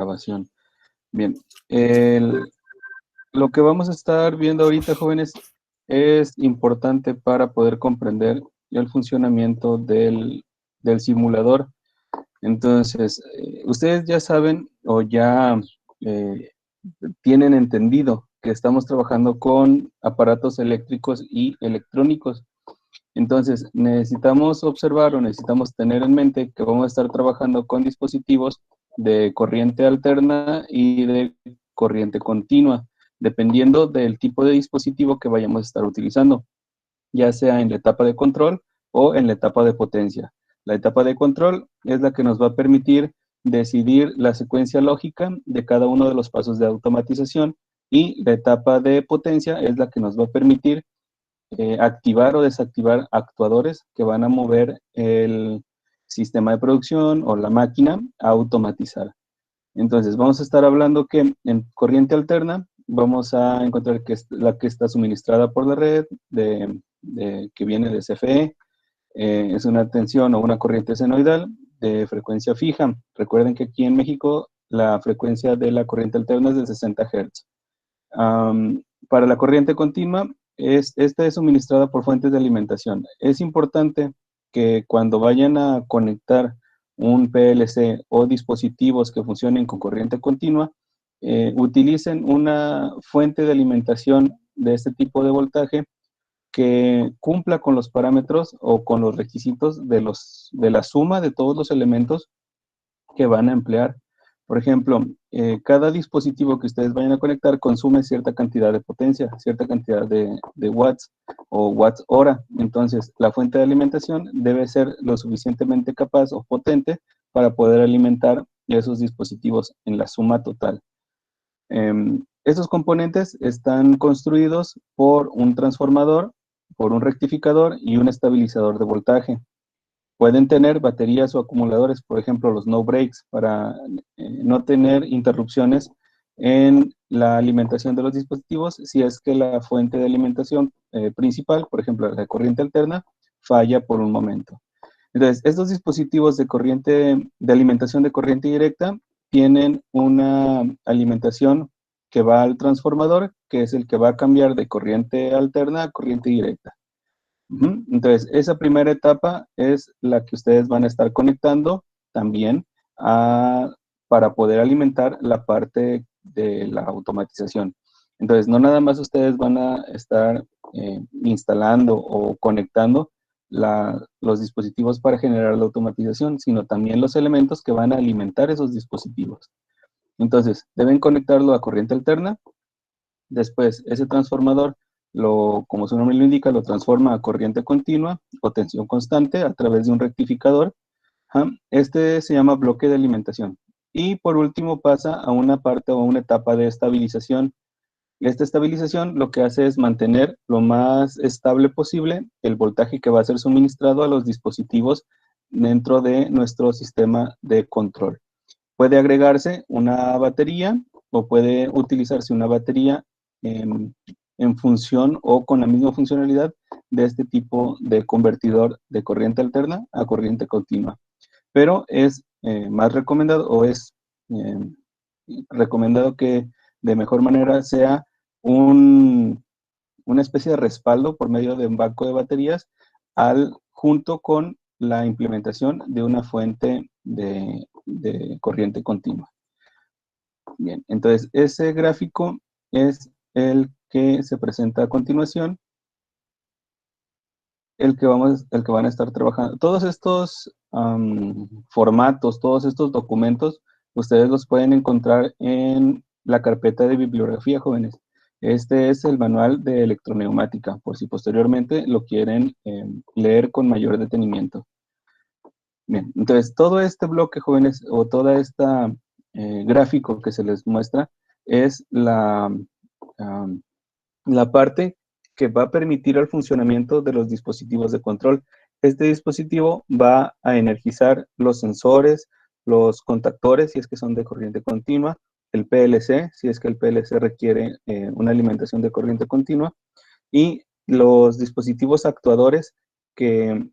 grabación. Bien, lo que vamos a estar viendo ahorita, jóvenes, es importante para poder comprender el funcionamiento del simulador. Entonces, ustedes ya saben o ya eh, tienen entendido que estamos trabajando con aparatos eléctricos y electrónicos. Entonces, necesitamos observar o necesitamos tener en mente que vamos a estar trabajando con dispositivos de corriente alterna y de corriente continua, dependiendo del tipo de dispositivo que vayamos a estar utilizando, ya sea en la etapa de control o en la etapa de potencia. La etapa de control es la que nos va a permitir decidir la secuencia lógica de cada uno de los pasos de automatización, y la etapa de potencia es la que nos va a permitir activar o desactivar actuadores que van a mover el sistema de producción o la máquina a automatizar. Entonces, vamos a estar hablando que en corriente alterna vamos a encontrar que es la que está suministrada por la red, que viene de CFE. Es una tensión o una corriente senoidal de frecuencia fija. Recuerden que aquí en México la frecuencia de la corriente alterna es de 60 Hz. Para la corriente continua, esta es suministrada por fuentes de alimentación. Es importante que cuando vayan a conectar un PLC o dispositivos que funcionen con corriente continua, utilicen una fuente de alimentación de este tipo de voltaje que cumpla con los parámetros o con los requisitos de la suma de todos los elementos que van a emplear. Por ejemplo, cada dispositivo que ustedes vayan a conectar consume cierta cantidad de potencia, cierta cantidad de watts o watts hora. Entonces, la fuente de alimentación debe ser lo suficientemente capaz o potente para poder alimentar esos dispositivos en la suma total. Estos componentes están construidos por un transformador, por un rectificador y un estabilizador de voltaje. Pueden tener baterías o acumuladores, por ejemplo, los no breaks, para no tener interrupciones en la alimentación de los dispositivos si es que la fuente de alimentación principal, por ejemplo, la corriente alterna, falla por un momento. Entonces, estos dispositivos de alimentación de corriente directa tienen una alimentación que va al transformador, que es el que va a cambiar de corriente alterna a corriente directa. Entonces, esa primera etapa es la que ustedes van a estar conectando también para poder alimentar la parte de la automatización. Entonces, no nada más ustedes van a estar instalando o conectando los dispositivos para generar la automatización, sino también los elementos que van a alimentar esos dispositivos. Entonces, deben conectarlo a corriente alterna. Después, ese transformador, como su nombre lo indica, lo transforma a corriente continua o tensión constante a través de un rectificador. Este se llama bloque de alimentación. Y por último pasa a una parte o a una etapa de estabilización. Esta estabilización lo que hace es mantener lo más estable posible el voltaje que va a ser suministrado a los dispositivos dentro de nuestro sistema de control. Puede agregarse una batería o puede utilizarse una batería en función o con la misma funcionalidad de este tipo de convertidor de corriente alterna a corriente continua. Pero es más recomendado o es recomendado que de mejor manera sea una especie de respaldo por medio de un banco de baterías junto con la implementación de una fuente de corriente continua. Bien, entonces ese gráfico es el que se presenta a continuación, el que van a estar trabajando. Todos estos formatos, todos estos documentos, ustedes los pueden encontrar en la carpeta de bibliografía, jóvenes. Este es el manual de electroneumática, por si posteriormente lo quieren leer con mayor detenimiento. Bien, entonces todo este bloque, jóvenes, o toda esta gráfico que se les muestra es la parte que va a permitir el funcionamiento de los dispositivos de control. Este dispositivo va a energizar los sensores, los contactores, si es que son de corriente continua, el PLC, si es que el PLC requiere una alimentación de corriente continua, y los dispositivos actuadores que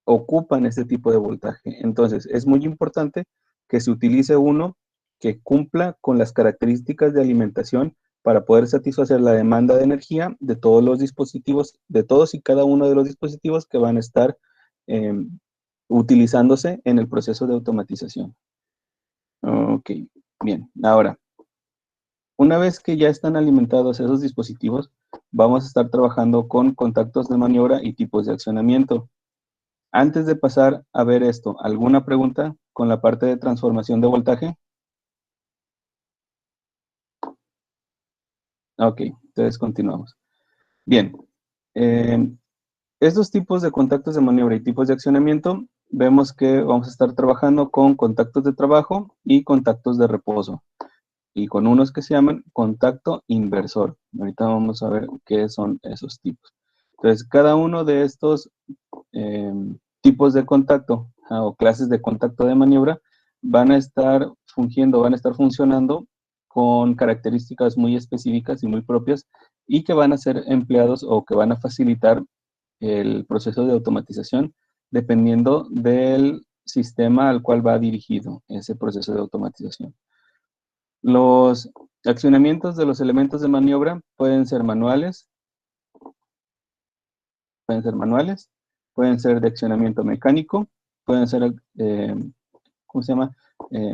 ocupan este tipo de voltaje. Entonces, es muy importante que se utilice uno que cumpla con las características de alimentación para poder satisfacer la demanda de energía de todos los dispositivos, de todos y cada uno de los dispositivos que van a estar utilizándose en el proceso de automatización. Ok, bien. Ahora, una vez que ya están alimentados esos dispositivos, vamos a estar trabajando con contactos de maniobra y tipos de accionamiento. Antes de pasar a ver esto, ¿alguna pregunta con la parte de transformación de voltaje? Ok, entonces continuamos. Bien, eh, estos tipos de contactos de maniobra y tipos de accionamiento, vemos que vamos a estar trabajando con contactos de trabajo y contactos de reposo, y con unos que se llaman contacto inversor. Ahorita vamos a ver qué son esos tipos. Entonces, cada uno de estos eh, tipos de contacto o clases de contacto de maniobra van a estar fungiendo, van a estar funcionando con características muy específicas y muy propias y que van a ser empleados o que van a facilitar el proceso de automatización dependiendo del sistema al cual va dirigido ese proceso de automatización. Los accionamientos de los elementos de maniobra pueden ser de accionamiento mecánico, pueden ser, ¿cómo se llama?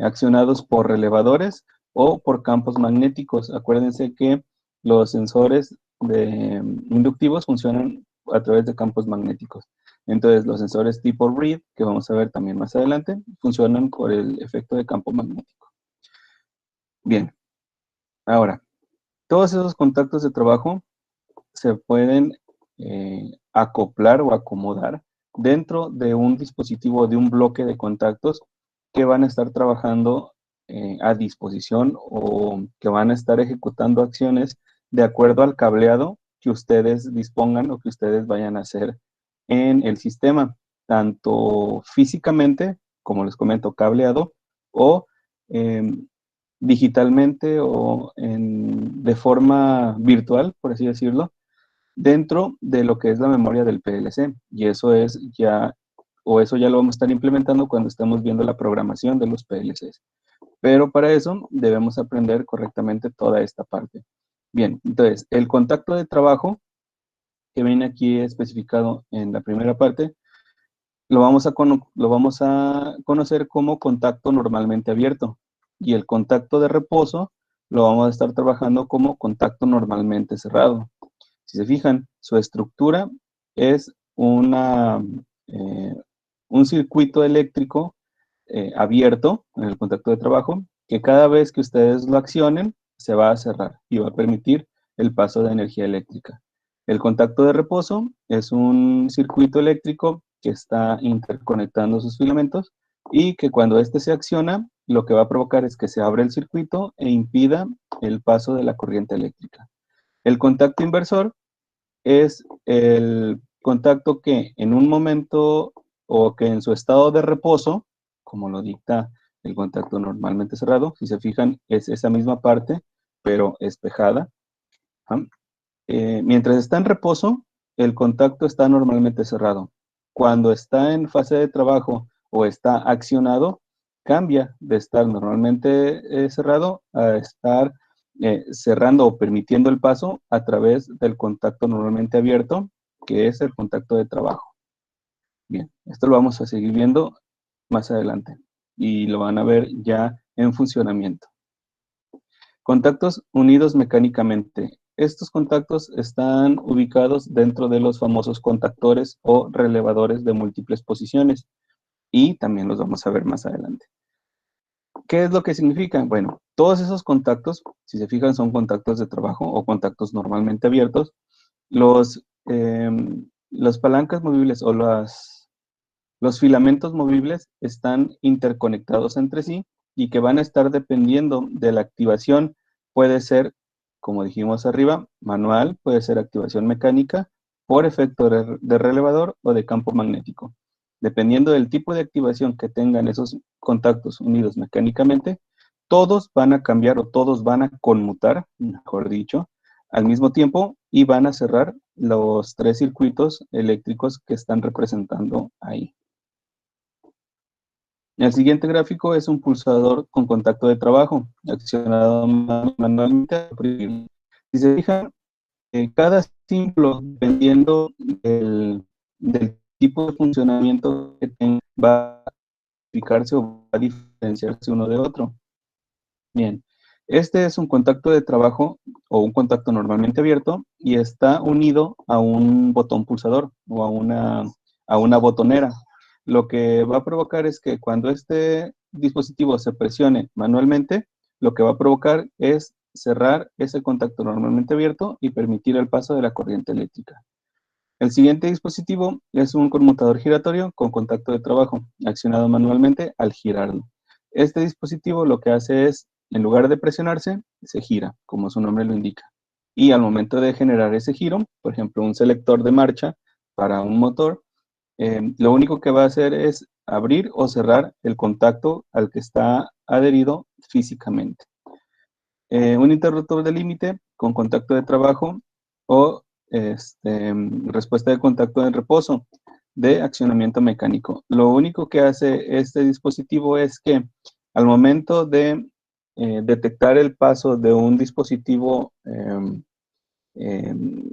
Accionados por relevadores o por campos magnéticos. Acuérdense que los sensores inductivos funcionan a través de campos magnéticos. Entonces, los sensores tipo Reed, que vamos a ver también más adelante, funcionan por el efecto de campo magnético. Bien, ahora, todos esos contactos de trabajo se pueden acoplar o acomodar dentro de un dispositivo, de un bloque de contactos que van a estar trabajando a disposición o que van a estar ejecutando acciones de acuerdo al cableado que ustedes dispongan o que ustedes vayan a hacer en el sistema, tanto físicamente, como les comento, cableado, o digitalmente o de forma virtual, por así decirlo, dentro de lo que es la memoria del PLC. Y eso es ya, o eso ya lo vamos a estar implementando cuando estemos viendo la programación de los PLCs. Pero para eso debemos aprender correctamente toda esta parte. Bien, entonces, el contacto de trabajo, que viene aquí especificado en la primera parte, lo vamos a conocer como contacto normalmente abierto. Y el contacto de reposo lo vamos a estar trabajando como contacto normalmente cerrado. Si se fijan, su estructura es eh, un circuito eléctrico abierto en el contacto de trabajo, que cada vez que ustedes lo accionen, se va a cerrar y va a permitir el paso de energía eléctrica. El contacto de reposo es un circuito eléctrico que está interconectando sus filamentos y que cuando éste se acciona, lo que va a provocar es que se abra el circuito e impida el paso de la corriente eléctrica. El contacto inversor es el contacto que en un momento o que en su estado de reposo, como lo dicta el contacto normalmente cerrado, si se fijan, es esa misma parte, pero espejada. Mientras está en reposo, el contacto está normalmente cerrado. Cuando está en fase de trabajo o está accionado, cambia de estar normalmente cerrado a estar cerrando o permitiendo el paso a través del contacto normalmente abierto, que es el contacto de trabajo. Bien, esto lo vamos a seguir viendo más adelante y lo van a ver ya en funcionamiento. Contactos unidos mecánicamente. Estos contactos están ubicados dentro de los famosos contactores o relevadores de múltiples posiciones y también los vamos a ver más adelante. ¿Qué es lo que significan? Bueno, todos esos contactos, si se fijan, son contactos de trabajo o contactos normalmente abiertos. Las palancas movibles o los filamentos movibles están interconectados entre sí y que van a estar dependiendo de la activación. Puede ser, como dijimos arriba, manual, puede ser activación mecánica, por efecto de relevador o de campo magnético. Dependiendo del tipo de activación que tengan esos contactos unidos mecánicamente, todos van a cambiar o todos van a conmutar, mejor dicho, al mismo tiempo y van a cerrar los tres circuitos eléctricos que están representando ahí. El siguiente gráfico es un pulsador con contacto de trabajo, accionado manualmente. Si se fijan, cada símbolo, dependiendo del tipo de funcionamiento que tenga, va a identificarse o va a diferenciarse uno de otro. Bien, este es un contacto de trabajo o un contacto normalmente abierto y está unido a un botón pulsador o a una botonera. Lo que va a provocar es que cuando este dispositivo se presione manualmente, lo que va a provocar es cerrar ese contacto normalmente abierto y permitir el paso de la corriente eléctrica. El siguiente dispositivo es un conmutador giratorio con contacto de trabajo, accionado manualmente al girarlo. Este dispositivo lo que hace es, en lugar de presionarse, se gira, como su nombre lo indica. Y al momento de generar ese giro, por ejemplo, un selector de marcha para un motor, lo único que va a hacer es abrir o cerrar el contacto al que está adherido físicamente. Un interruptor de límite con contacto de trabajo o respuesta de contacto en reposo de accionamiento mecánico. Lo único que hace este dispositivo es que al momento de detectar el paso de un dispositivo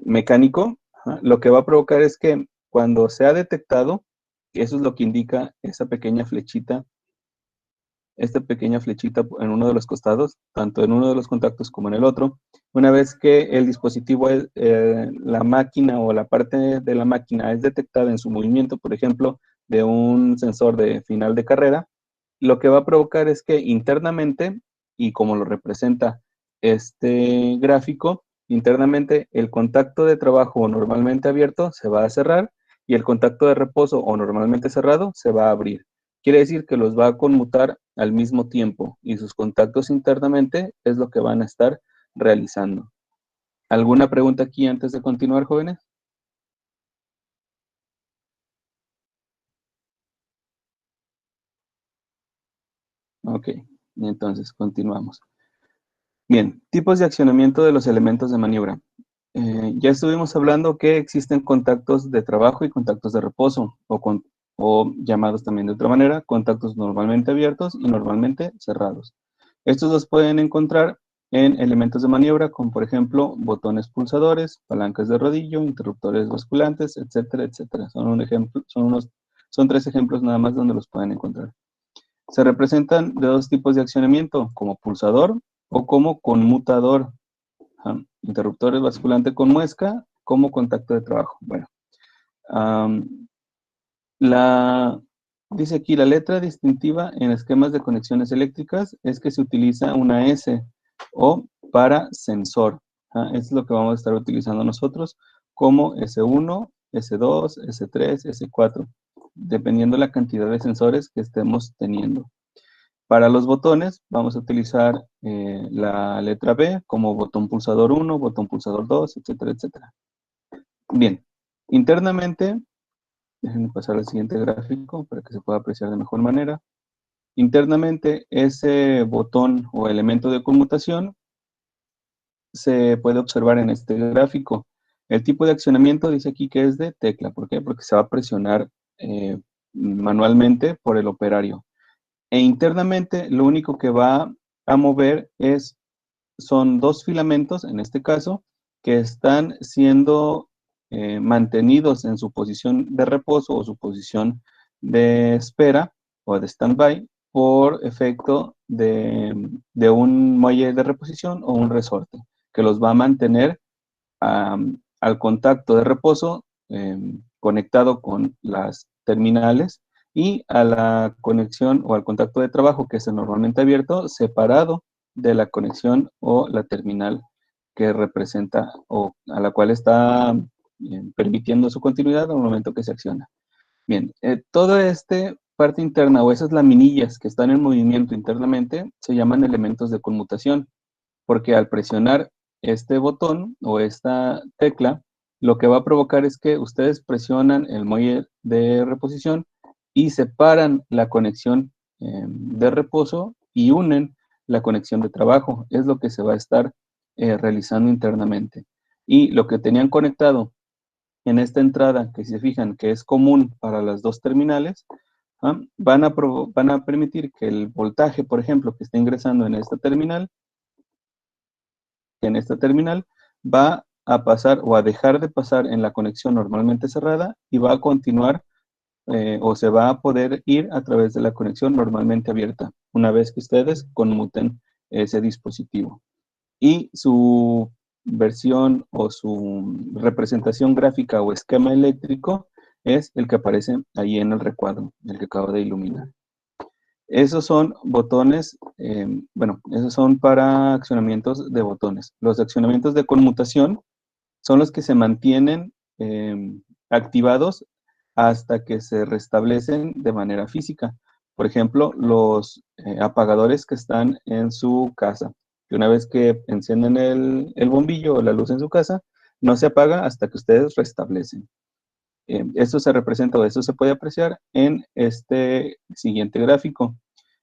mecánico, lo que va a provocar es que cuando sea detectado, eso es lo que indica esa pequeña flechita, esta pequeña flechita en uno de los costados, tanto en uno de los contactos como en el otro. Una vez que el dispositivo, la máquina o la parte de la máquina es detectada en su movimiento, por ejemplo, de un sensor de final de carrera, lo que va a provocar es que internamente, y como lo representa este gráfico, internamente el contacto de trabajo normalmente abierto se va a cerrar y el contacto de reposo o normalmente cerrado se va a abrir. Quiere decir que los va a conmutar al mismo tiempo y sus contactos internamente es lo que van a estar realizando. ¿Alguna pregunta aquí antes de continuar, jóvenes? Ok, entonces continuamos. Bien, tipos de accionamiento de los elementos de maniobra. Ya estuvimos hablando que existen contactos de trabajo y contactos de reposo, o llamados también de otra manera, contactos normalmente abiertos y normalmente cerrados. Estos los pueden encontrar en elementos de maniobra, como por ejemplo botones pulsadores, palancas de rodillo, interruptores basculantes, etcétera, etcétera. Son tres ejemplos nada más donde los pueden encontrar. Se representan de dos tipos de accionamiento, como pulsador o como conmutador. Interruptores basculante con muesca como contacto de trabajo. Bueno, um, la, dice aquí, la letra distintiva en esquemas de conexiones eléctricas es que se utiliza una S o para sensor. Es lo que vamos a estar utilizando nosotros como S1, S2, S3, S4, dependiendo la cantidad de sensores que estemos teniendo. Para los botones vamos a utilizar la letra B como botón pulsador 1, botón pulsador 2, etcétera, etcétera. Bien, internamente, déjenme pasar al siguiente gráfico para que se pueda apreciar de mejor manera. Internamente, ese botón o elemento de conmutación se puede observar en este gráfico. El tipo de accionamiento dice aquí que es de tecla. ¿Por qué? Porque se va a presionar manualmente por el operario. E internamente, lo único que va a mover son dos filamentos, en este caso, que están siendo mantenidos en su posición de reposo o su posición de espera o de stand-by por efecto de un muelle de reposición o un resorte, que los va a mantener al contacto de reposo conectado con las terminales y a la conexión o al contacto de trabajo, que es el normalmente abierto, separado de la conexión o la terminal que representa o a la cual está permitiendo su continuidad al momento que se acciona. Bien, toda esta parte interna o esas laminillas que están en movimiento internamente se llaman elementos de conmutación, porque al presionar este botón o esta tecla, lo que va a provocar es que ustedes presionan el muelle de reposición y separan la conexión de reposo y unen la conexión de trabajo. Es lo que se va a estar realizando internamente. Y lo que tenían conectado en esta entrada, que si se fijan que es común para las dos terminales, van a permitir que el voltaje, por ejemplo, que está ingresando en esta terminal, va a pasar o a dejar de pasar en la conexión normalmente cerrada y va a continuar o se va a poder ir a través de la conexión normalmente abierta, una vez que ustedes conmuten ese dispositivo. Y su versión o su representación gráfica o esquema eléctrico es el que aparece ahí en el recuadro, el que acabo de iluminar. Esos son botones, bueno, esos son para accionamientos de botones. Los accionamientos de conmutación son los que se mantienen activados hasta que se restablecen de manera física. Por ejemplo, los apagadores que están en su casa, que una vez que encienden el bombillo o la luz en su casa, no se apaga hasta que ustedes restablecen. Esto se representa o esto se puede apreciar en este siguiente gráfico.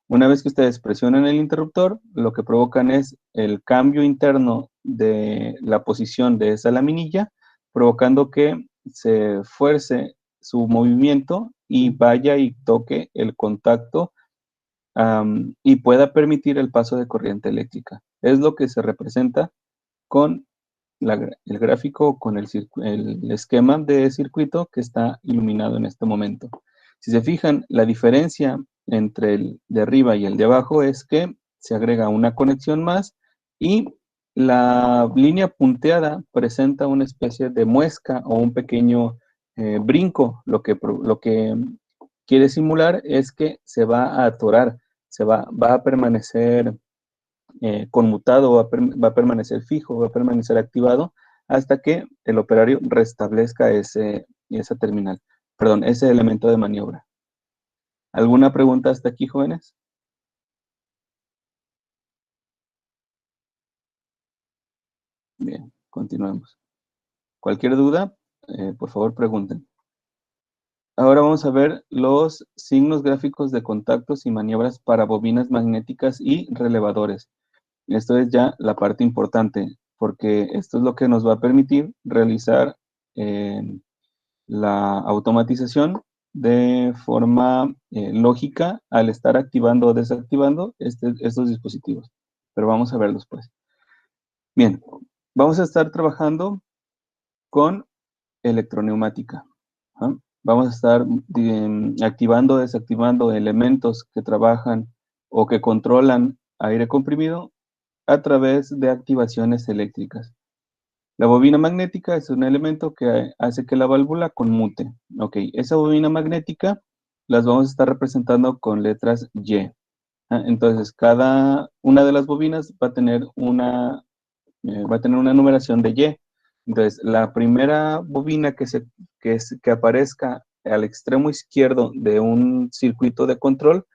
Una vez que ustedes presionan el interruptor, lo que provocan es el cambio interno de la posición de esa laminilla, provocando que se fuerce su movimiento y vaya y toque el contacto y pueda permitir el paso de corriente eléctrica. Es lo que se representa con el gráfico, con el esquema de circuito que está iluminado en este momento. Si se fijan, la diferencia entre el de arriba y el de abajo es que se agrega una conexión más y la línea punteada presenta una especie de muesca o un pequeño brinco. Lo que quiere simular es que se va a atorar, va a permanecer conmutado, va a permanecer fijo, va a permanecer activado hasta que el operario restablezca esa terminal, perdón, ese elemento de maniobra. ¿Alguna pregunta hasta aquí, jóvenes? Bien, continuemos. Cualquier duda, por favor pregunten. Ahora vamos a ver los signos gráficos de contactos y maniobras para bobinas magnéticas y relevadores. Esto es ya la parte importante, porque esto es lo que nos va a permitir realizar la automatización de forma lógica al estar activando o desactivando estos dispositivos. Pero vamos a verlos pues. Bien, vamos a estar trabajando con electroneumática. Vamos a estar activando o desactivando elementos que trabajan o que controlan aire comprimido a través de activaciones eléctricas. La bobina magnética es un elemento que hace que la válvula conmute. Ok, esa bobina magnética las vamos a estar representando con letras Y. Entonces, cada una de las bobinas va a tener una numeración de Y. Entonces, la primera bobina que aparezca al extremo izquierdo de un circuito de control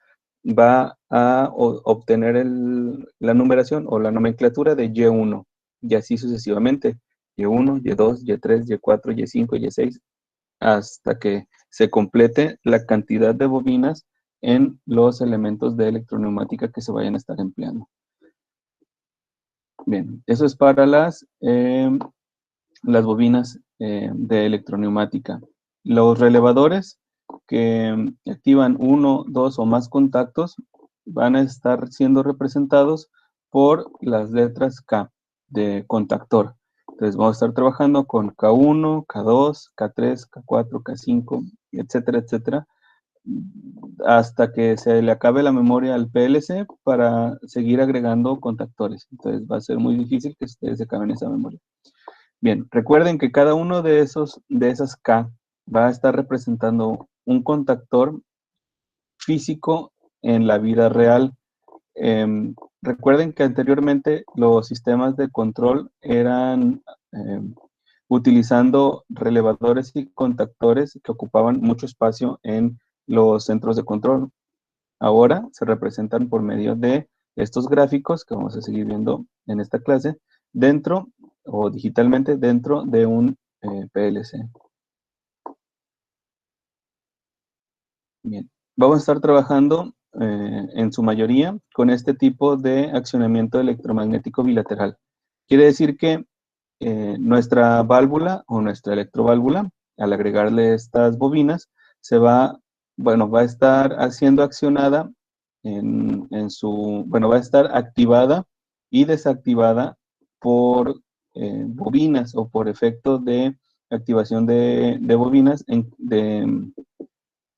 va a obtener la numeración o la nomenclatura de Y1 y así sucesivamente. Y1, Y2, Y3, Y4, Y5, Y6, hasta que se complete la cantidad de bobinas en los elementos de electroneumática que se vayan a estar empleando. Bien, eso es para las bobinas de electroneumática. Los relevadores que activan uno, dos o más contactos van a estar siendo representados por las letras K de contactor. Entonces vamos a estar trabajando con K1, K2, K3, K4, K5, etcétera, etcétera, hasta que se le acabe la memoria al PLC para seguir agregando contactores. Entonces va a ser muy difícil que ustedes se acaben esa memoria. Bien, recuerden que cada uno de esas K va a estar representando un contactor físico en la vida real. Recuerden que anteriormente los sistemas de control eran utilizando relevadores y contactores que ocupaban mucho espacio en los centros de control. Ahora se representan por medio de estos gráficos que vamos a seguir viendo en esta clase dentro o digitalmente dentro de un PLC. Bien, vamos a estar trabajando en su mayoría con este tipo de accionamiento electromagnético bilateral. Quiere decir que nuestra válvula o nuestra electroválvula, al agregarle estas bobinas, se va bueno, va a estar siendo accionada bueno, va a estar activada y desactivada por bobinas o por efecto de activación de bobinas,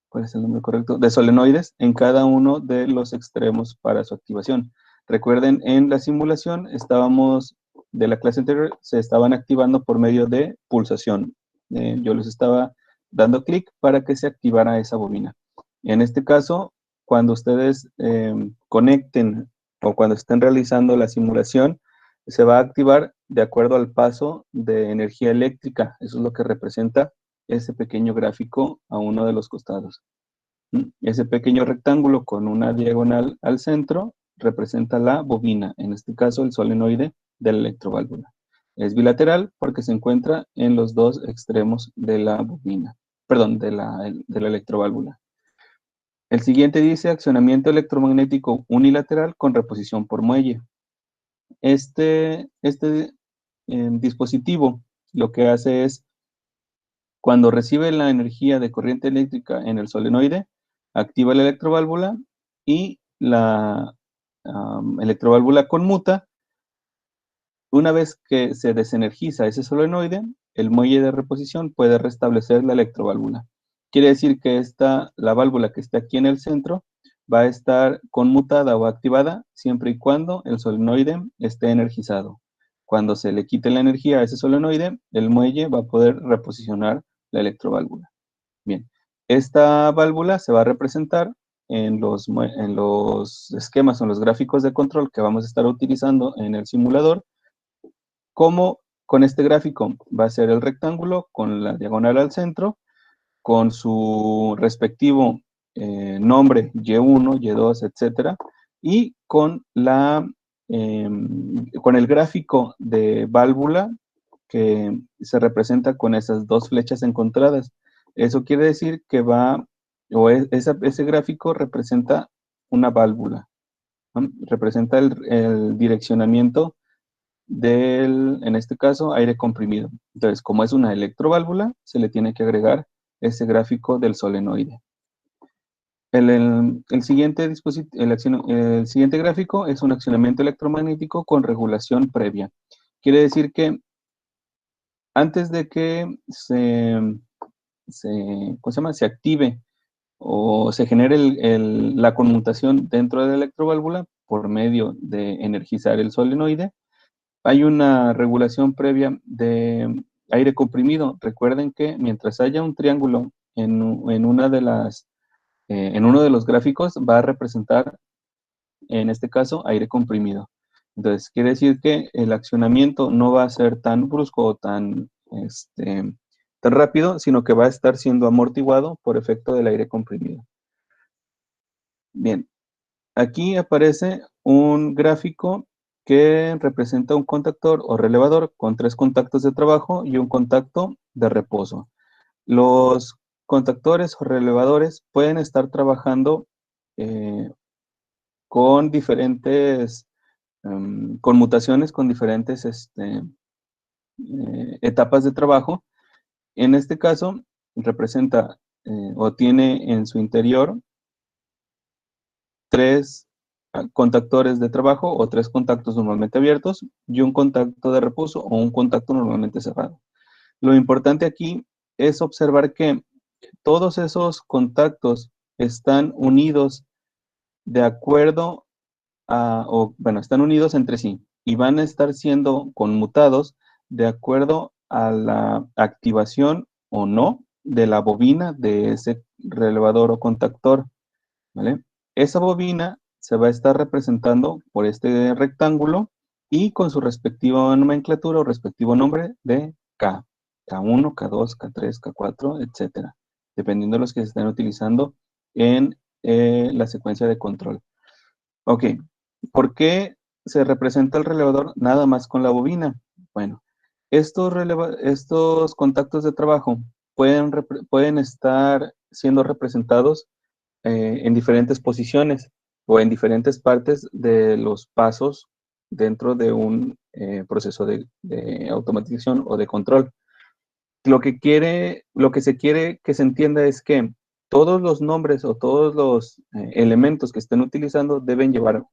¿cuál es el nombre correcto? De solenoides en cada uno de los extremos para su activación. Recuerden, en la simulación de la clase anterior, se estaban activando por medio de pulsación. Yo les estaba dando clic para que se activara esa bobina. En este caso, cuando ustedes conecten o cuando estén realizando la simulación, se va a activar de acuerdo al paso de energía eléctrica. Eso es lo que representa ese pequeño gráfico a uno de los costados. Ese pequeño rectángulo con una diagonal al centro representa la bobina, en este caso el solenoide de la electroválvula. Es bilateral porque se encuentra en los dos extremos de la bobina, perdón, de la electroválvula. El siguiente dice accionamiento electromagnético unilateral con reposición por muelle. Este dispositivo lo que hace es, cuando recibe la energía de corriente eléctrica en el solenoide, activa la electroválvula y la electroválvula conmuta. Una vez que se desenergiza ese solenoide, el muelle de reposición puede restablecer la electroválvula. Quiere decir que la válvula que está aquí en el centro va a estar conmutada o activada siempre y cuando el solenoide esté energizado. Cuando se le quite la energía a ese solenoide, el muelle va a poder reposicionar la electroválvula. Bien, esta válvula se va a representar en los esquemas o en los gráficos de control que vamos a estar utilizando en el simulador, como con este gráfico va a ser el rectángulo con la diagonal al centro, con su respectivo nombre Y1, Y2, etcétera, y con el gráfico de válvula que se representa con esas dos flechas encontradas. Eso quiere decir que ese gráfico representa una válvula, ¿no? Representa el direccionamiento en este caso, aire comprimido. Entonces, como es una electroválvula, se le tiene que agregar ese gráfico del solenoide. El siguiente gráfico es un accionamiento electromagnético con regulación previa. Quiere decir que antes de que ¿cómo se llama? Se active o se genere la conmutación dentro de la electroválvula por medio de energizar el solenoide, hay una regulación previa de aire comprimido. Recuerden que mientras haya un triángulo en uno de los gráficos, va a representar, en este caso, aire comprimido. Entonces, quiere decir que el accionamiento no va a ser tan brusco o tan rápido, sino que va a estar siendo amortiguado por efecto del aire comprimido. Bien, aquí aparece un gráfico que representa un contactor o relevador con 3 contactos de trabajo y un contacto de reposo. Los contactores o relevadores pueden estar trabajando con diferentes conmutaciones, con diferentes etapas de trabajo. En este caso, representa o tiene en su interior 3 contactores de trabajo o 3 contactos normalmente abiertos y un contacto de reposo o un contacto normalmente cerrado. Lo importante aquí es observar que todos esos contactos están unidos de acuerdo están unidos entre sí y van a estar siendo conmutados de acuerdo a la activación o no de la bobina de ese relevador o contactor, ¿vale? Esa bobina se va a estar representando por este rectángulo y con su respectiva nomenclatura o respectivo nombre de K. K1, K2, K3, K4, etcétera, dependiendo de los que se estén utilizando en la secuencia de control. Ok, ¿por qué se representa el relevador nada más con la bobina? Bueno, estos contactos de trabajo pueden estar siendo representados en diferentes posiciones o en diferentes partes de los pasos dentro de un proceso de automatización o de control. Lo que se quiere que se entienda es que todos los nombres o todos los elementos que estén utilizando deben llevar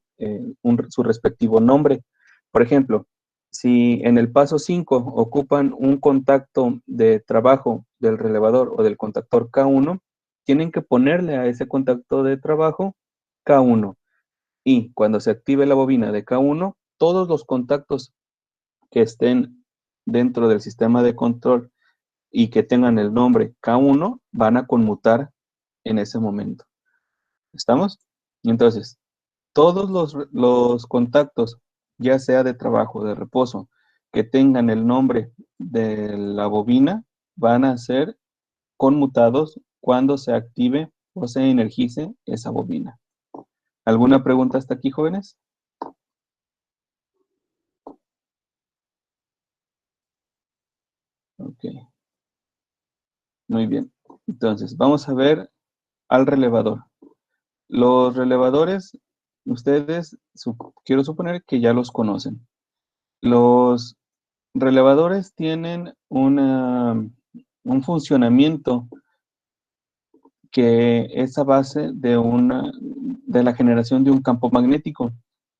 su respectivo nombre. Por ejemplo, si en el paso 5 ocupan un contacto de trabajo del relevador o del contactor K1, tienen que ponerle a ese contacto de trabajo K1. Y cuando se active la bobina de K1, todos los contactos que estén dentro del sistema de control y que tengan el nombre K1 van a conmutar en ese momento. ¿Estamos? Entonces, todos los contactos, ya sea de trabajo o de reposo, que tengan el nombre de la bobina, van a ser conmutados cuando se active o se energice esa bobina. ¿Alguna pregunta hasta aquí, jóvenes? Ok, muy bien. Entonces, vamos a ver al relevador. Los relevadores, ustedes, quiero suponer que ya los conocen. Los relevadores tienen un funcionamiento que es a base de la generación de un campo magnético.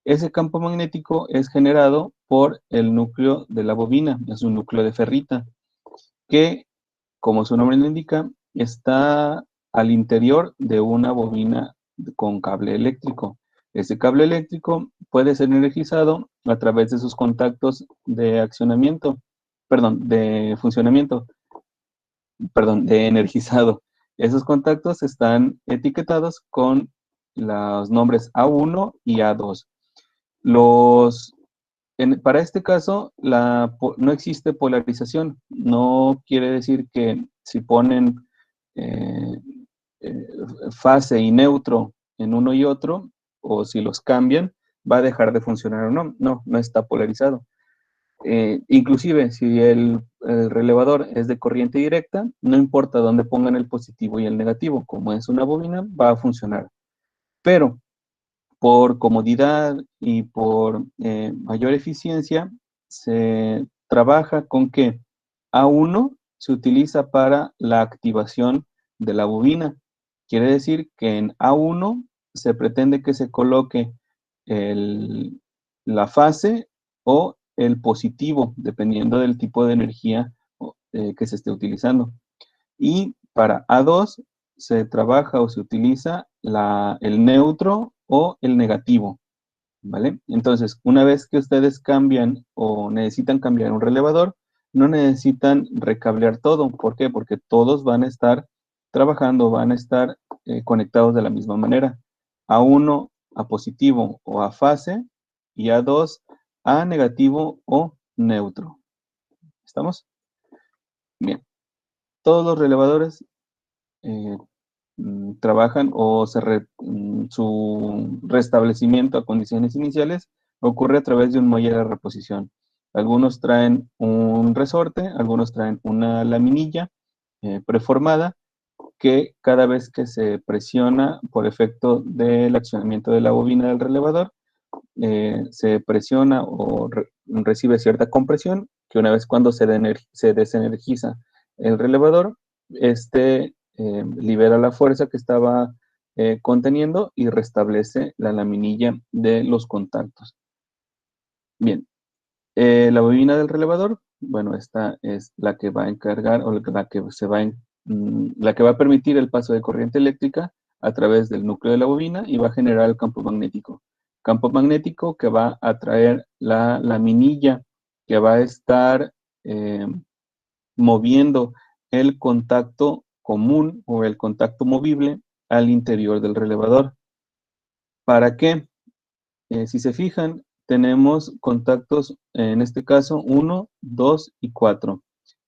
Ese campo magnético es generado por el núcleo de la bobina, es un núcleo de ferrita, que, como su nombre lo indica, está al interior de una bobina con cable eléctrico. Ese cable eléctrico puede ser energizado a través de sus contactos de accionamiento, perdón, de funcionamiento, perdón, de energizado. Esos contactos están etiquetados con los nombres A1 y A2. Los para este caso, no existe polarización. No quiere decir que si ponen eh, eh, fase y neutro en uno y otro, o si los cambian, va a dejar de funcionar o no. No, no está polarizado. Inclusive, si el relevador es de corriente directa, no importa dónde pongan el positivo y el negativo, como es una bobina, va a funcionar. Pero por comodidad y por mayor eficiencia, se trabaja con que A1 se utiliza para la activación de la bobina. Quiere decir que en A1 se pretende que se coloque la fase o el positivo, dependiendo del tipo de energía que se esté utilizando. Y para A2 se trabaja o se utiliza el neutro o el negativo, ¿vale? Entonces, una vez que ustedes cambian o necesitan cambiar un relevador, no necesitan recablear todo. ¿Por qué? Porque todos van a estar trabajando, van a estar conectados de la misma manera. A1 a positivo o a fase y A2 a negativo o neutro. ¿Estamos? Bien. Todos los relevadores eh, trabajan o su restablecimiento a condiciones iniciales ocurre a través de un muelle de reposición. Algunos traen un resorte, algunos traen una laminilla preformada que cada vez que se presiona por efecto del accionamiento de la bobina del relevador, se presiona o recibe cierta compresión, que una vez cuando se desenergiza el relevador, este libera la fuerza que estaba conteniendo y restablece la laminilla de los contactos. Bien, la bobina del relevador, bueno, esta es la que va a encargar o la que va a permitir el paso de corriente eléctrica a través del núcleo de la bobina y va a generar el campo magnético. Campo magnético que va a traer la laminilla que va a estar eh, moviendo el contacto común o el contacto movible al interior del relevador. ¿Para qué? Si se fijan, tenemos contactos, en este caso, 1, 2 y 4.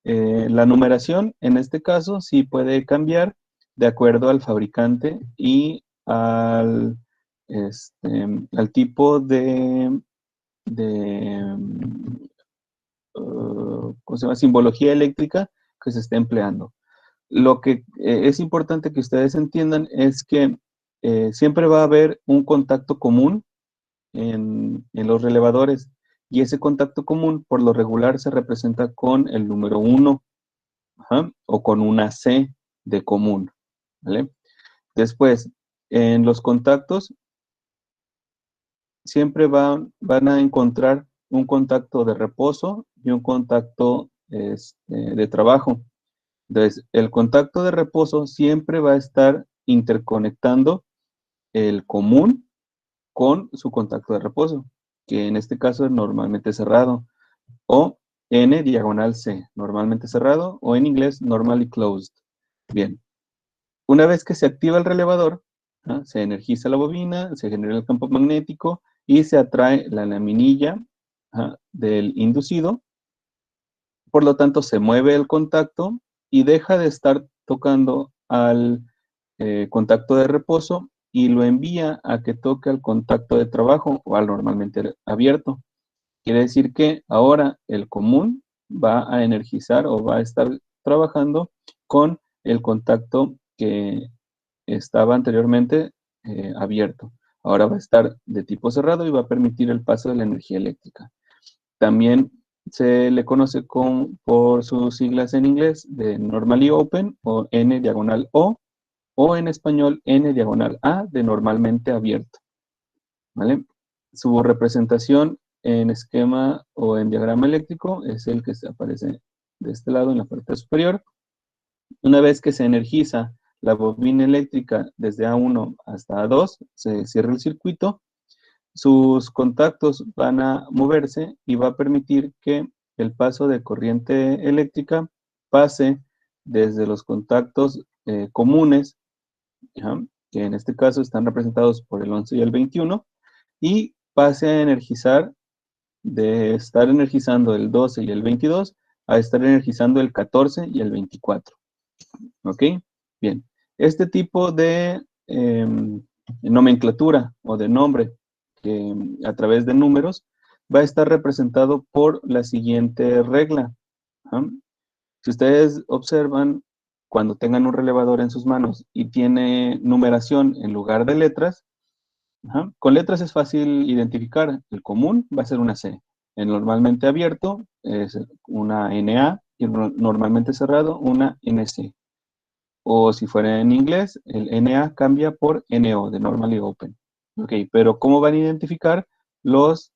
La numeración, en este caso, sí puede cambiar de acuerdo al fabricante y al tipo ¿cómo se llama? Simbología eléctrica que se esté empleando. Lo que es importante que ustedes entiendan es que siempre va a haber un contacto común en los relevadores y ese contacto común por lo regular se representa con el número 1 o con una C de común, ¿vale? Después, en los contactos, siempre van a encontrar un contacto de reposo y un contacto de trabajo. Entonces, el contacto de reposo siempre va a estar interconectando el común con su contacto de reposo, que en este caso es normalmente cerrado, o N diagonal C, normalmente cerrado, o en inglés normally closed. Bien, una vez que se activa el relevador, ¿ah? Se energiza la bobina, se genera el campo magnético y se atrae la laminilla, ¿ah? Del inducido. Por lo tanto, se mueve el contacto y deja de estar tocando al contacto de reposo y lo envía a que toque al contacto de trabajo o al normalmente abierto. Quiere decir que ahora el común va a energizar o va a estar trabajando con el contacto que estaba anteriormente abierto. Ahora va a estar de tipo cerrado y va a permitir el paso de la energía eléctrica. También se le conoce por sus siglas en inglés de normally open o N diagonal o en español N diagonal A de normalmente abierto. ¿Vale? Su representación en esquema o en diagrama eléctrico es el que se aparece de este lado en la parte superior. Una vez que se energiza la bobina eléctrica desde A1 hasta A2, se cierra el circuito, sus contactos van a moverse y va a permitir que el paso de corriente eléctrica pase desde los contactos comunes, ¿ya? Que en este caso están representados por el 11 y el 21, y pase a energizar, de estar energizando el 12 y el 22, a estar energizando el 14 y el 24. ¿Ok? Bien. Este tipo de nomenclatura o de nombre que a través de números va a estar representado por la siguiente regla. ¿Ah? Si ustedes observan, cuando tengan un relevador en sus manos y tiene numeración en lugar de letras, ajá, con letras es fácil identificar. El común va a ser una C. El normalmente abierto es una NA y el normalmente cerrado una NC. O si fuera en inglés, el NA cambia por NO, de Normally Open. Ok, pero ¿cómo van a identificar los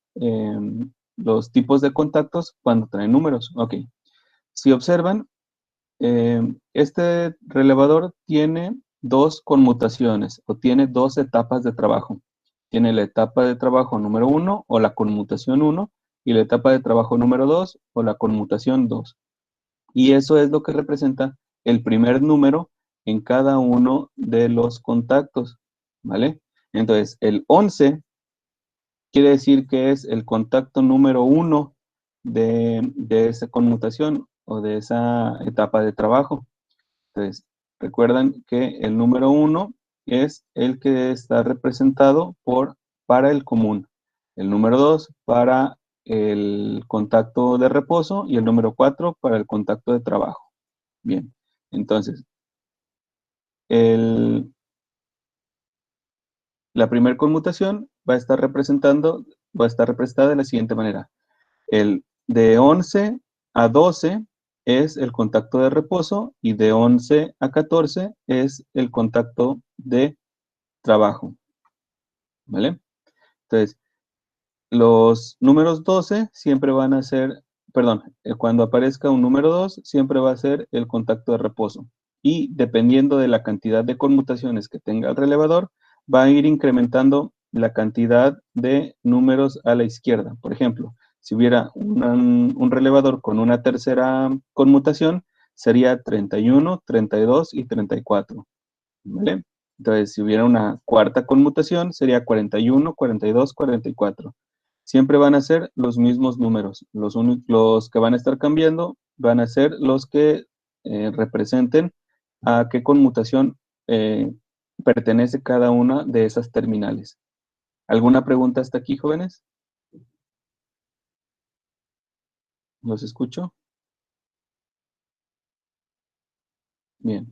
tipos de contactos cuando traen números? Ok, si observan, este relevador tiene dos conmutaciones o tiene dos etapas de trabajo. Tiene la etapa de trabajo número 1 o la conmutación 1 y la etapa de trabajo número 2 o la conmutación 2. Y eso es lo que representa el primer número en cada uno de los contactos, ¿vale? Entonces, el 11 quiere decir que es el contacto número 1 de esa conmutación o de esa etapa de trabajo. Entonces, recuerdan que el número 1 es el que está representado para el común. El número 2 para el contacto de reposo y el número 4 para el contacto de trabajo. Bien, entonces, el- la primera conmutación va a estar representada de la siguiente manera. El de 11 a 12 es el contacto de reposo y de 11 a 14 es el contacto de trabajo, ¿vale? Entonces, los números 12 siempre van a ser, perdón, cuando aparezca un número 2 siempre va a ser el contacto de reposo. Y dependiendo de la cantidad de conmutaciones que tenga el relevador, va a ir incrementando la cantidad de números a la izquierda. Por ejemplo, si hubiera un relevador con una tercera conmutación, sería 31, 32 y 34, ¿vale? Entonces, si hubiera una cuarta conmutación, sería 41, 42, 44. Siempre van a ser los mismos números. Los que van a estar cambiando van a ser los que representen a qué conmutación eh, pertenece cada una de esas terminales. ¿Alguna pregunta hasta aquí, jóvenes? ¿Los escucho? Bien,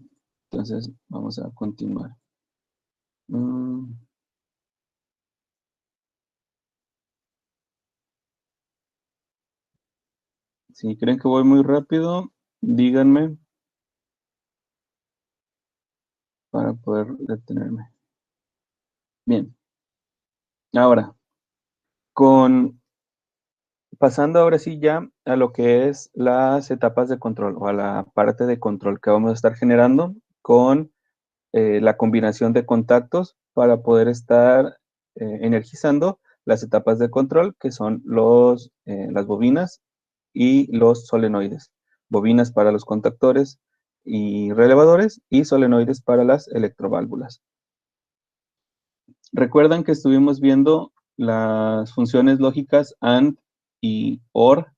entonces vamos a continuar. Mm, si creen que voy muy rápido, díganme para poder detenerme. Bien. Ahora, pasando ahora sí ya a lo que es las etapas de control o a la parte de control que vamos a estar generando con la combinación de contactos para poder estar energizando las etapas de control, que son las bobinas y los solenoides. Bobinas para los contactores y relevadores y solenoides para las electroválvulas. Recuerdan que estuvimos viendo las funciones lógicas AND y OR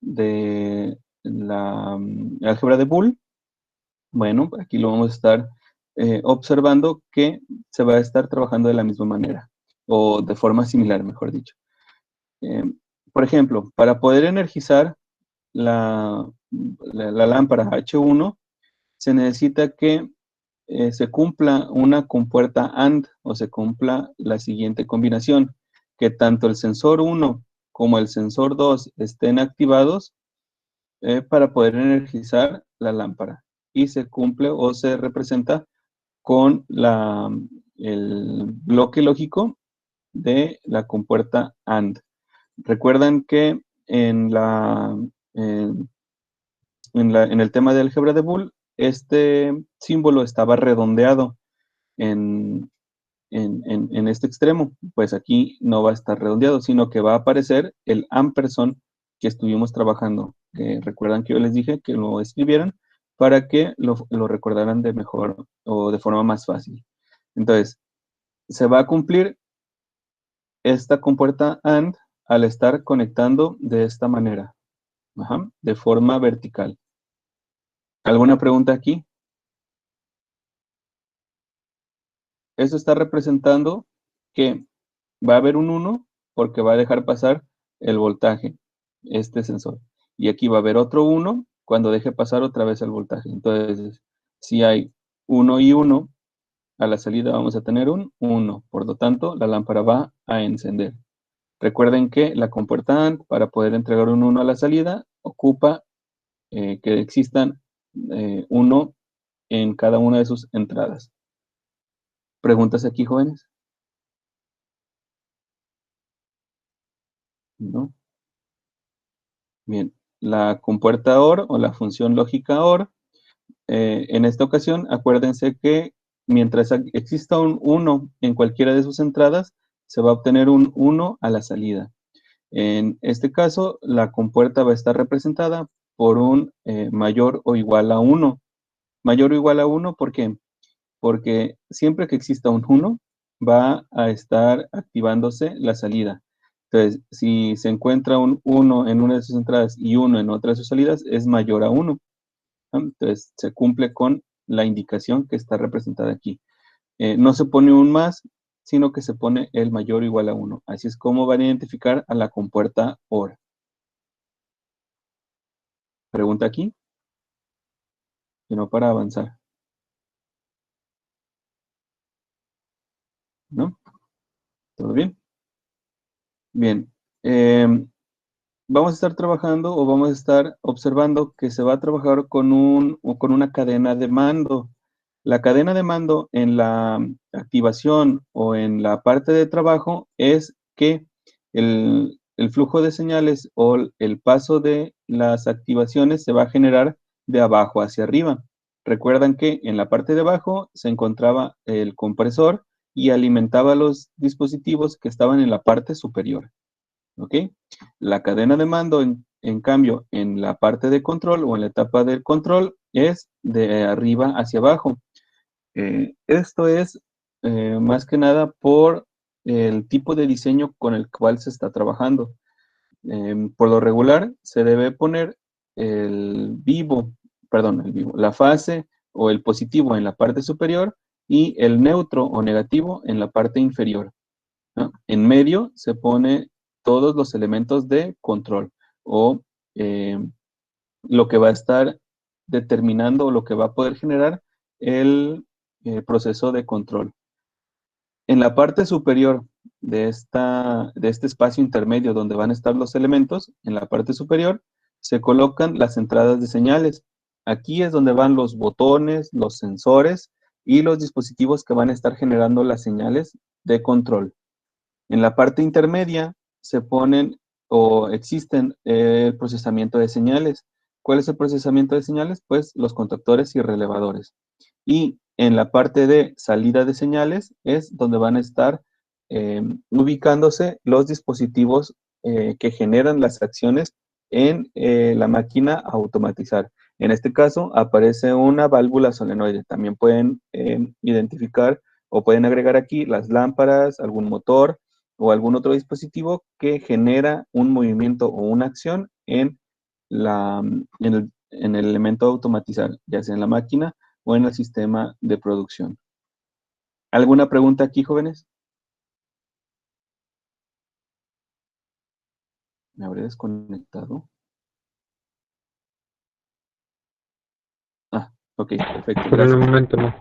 de la álgebra de Boole. Bueno, aquí lo vamos a estar observando que se va a estar trabajando de la misma manera, o de forma similar, mejor dicho. Eh, por ejemplo, para poder energizar la lámpara H1, se necesita que se cumpla una compuerta AND, o se cumpla la siguiente combinación, que tanto el sensor 1 como el sensor 2 estén activados para poder energizar la lámpara. Y se cumple o se representa con el bloque lógico de la compuerta AND. Recuerdan que en, en el tema de álgebra de Boole, este símbolo estaba redondeado en, en este extremo. Pues aquí no va a estar redondeado, sino que va a aparecer el ampersand que estuvimos trabajando. Recuerdan que yo les dije que lo escribieran para que lo recordaran de mejor o de forma más fácil. Entonces, se va a cumplir esta compuerta AND al estar conectando de esta manera, de forma vertical. ¿Alguna pregunta aquí? Esto está representando que va a haber un 1 porque va a dejar pasar el voltaje, este sensor. Y aquí va a haber otro 1 cuando deje pasar otra vez el voltaje. Entonces, si hay 1 y 1, a la salida vamos a tener un 1. Por lo tanto, la lámpara va a encender. Recuerden que la compuerta AND, para poder entregar un 1 a la salida, ocupa que existan 1 en cada una de sus entradas. ¿Preguntas aquí, jóvenes? ¿No? Bien, la compuerta OR o la función lógica OR, en esta ocasión, acuérdense que mientras exista un 1 en cualquiera de sus entradas, se va a obtener un 1 a la salida. En este caso, la compuerta va a estar representada por un mayor o igual a 1. Mayor o igual a 1, ¿por qué? Porque siempre que exista un 1, va a estar activándose la salida. Entonces, si se encuentra un 1 en una de sus entradas y 1 en otra de sus salidas, es mayor a 1. Entonces, se cumple con la indicación que está representada aquí. No se pone un más, sino que se pone el mayor o igual a 1. Así es como van a identificar a la compuerta OR. Pregunta aquí, y no para avanzar. ¿No? ¿Todo bien? Bien. Vamos a estar trabajando o vamos a estar observando que se va a trabajar con una cadena de mando. La cadena de mando en la activación o en la parte de trabajo es que el flujo de señales o el paso de las activaciones se va a generar de abajo hacia arriba. Recuerdan que en la parte de abajo se encontraba el compresor y alimentaba los dispositivos que estaban en la parte superior. ¿Ok? La cadena de mando, en cambio, en la parte de control o en la etapa del control es de arriba hacia abajo. Esto es más que nada por el tipo de diseño con el cual se está trabajando. Por lo regular, se debe poner la fase o el positivo en la parte superior y el neutro o negativo en la parte inferior, ¿no? En medio se pone todos los elementos de control o eh, lo que va a estar determinando o lo que va a poder generar el proceso de control. En la parte superior de este espacio intermedio donde van a estar los elementos, en la parte superior se colocan las entradas de señales. Aquí es donde van los botones, los sensores y los dispositivos que van a estar generando las señales de control. En la parte intermedia se ponen o existen el procesamiento de señales. ¿Cuál es el procesamiento de señales? Pues los contactores y relevadores. Y en la parte de salida de señales es donde van a estar ubicándose los dispositivos que generan las acciones en la máquina a automatizar. En este caso aparece una válvula solenoide. También pueden identificar o pueden agregar aquí las lámparas, algún motor o algún otro dispositivo que genera un movimiento o una acción en el elemento a automatizar, ya sea en la máquina o en el sistema de producción. ¿Alguna pregunta aquí, jóvenes? ¿Me habré desconectado? Ah, ok, perfecto, Por el gracias. momento no.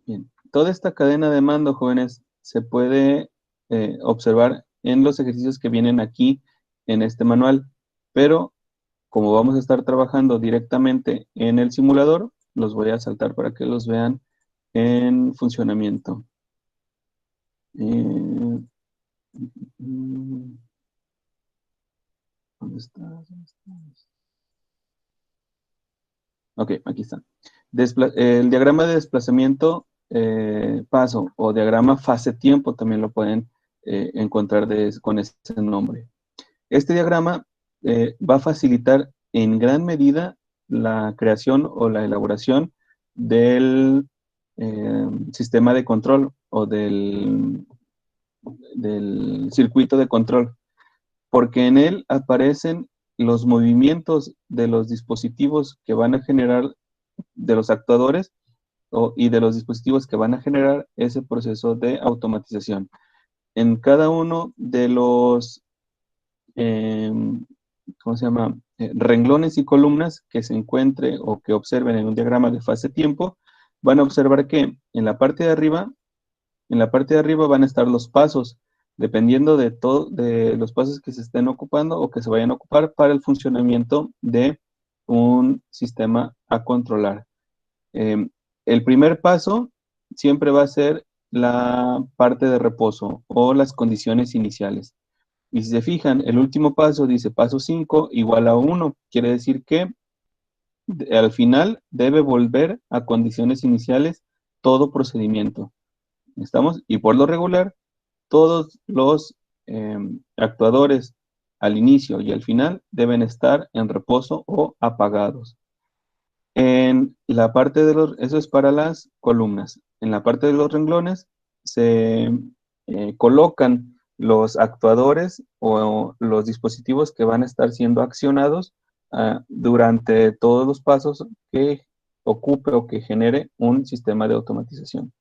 Bien, toda esta cadena de mando, jóvenes, se puede observar en los ejercicios que vienen aquí en este manual, pero como vamos a estar trabajando directamente en el simulador, los voy a saltar para que los vean en funcionamiento. Eh, mm, ¿Dónde está? ¿Dónde está? Ok, aquí están. El diagrama de desplazamiento paso o diagrama fase-tiempo también lo pueden encontrar con ese nombre. Este diagrama va a facilitar en gran medida la creación o la elaboración del sistema de control o del circuito de control, porque en él aparecen los movimientos de los dispositivos que van a generar, de los actuadores y de los dispositivos que van a generar ese proceso de automatización. En cada uno de los eh, ¿cómo se llama? Renglones y columnas que se encuentre o que observen en un diagrama de fase-tiempo, van a observar que en la parte de arriba van a estar los pasos, dependiendo de los pasos que se estén ocupando o que se vayan a ocupar para el funcionamiento de un sistema a controlar. Eh, el primer paso siempre va a ser la parte de reposo o las condiciones iniciales. Y si se fijan, el último paso dice paso 5 igual a 1. Quiere decir que al final debe volver a condiciones iniciales todo procedimiento. ¿Estamos? Y por lo regular, todos los actuadores al inicio y al final deben estar en reposo o apagados. En la parte de eso es para las columnas. En la parte de los renglones se colocan los actuadores o los dispositivos que van a estar siendo accionados durante todos los pasos que ocupe o que genere un sistema de automatización.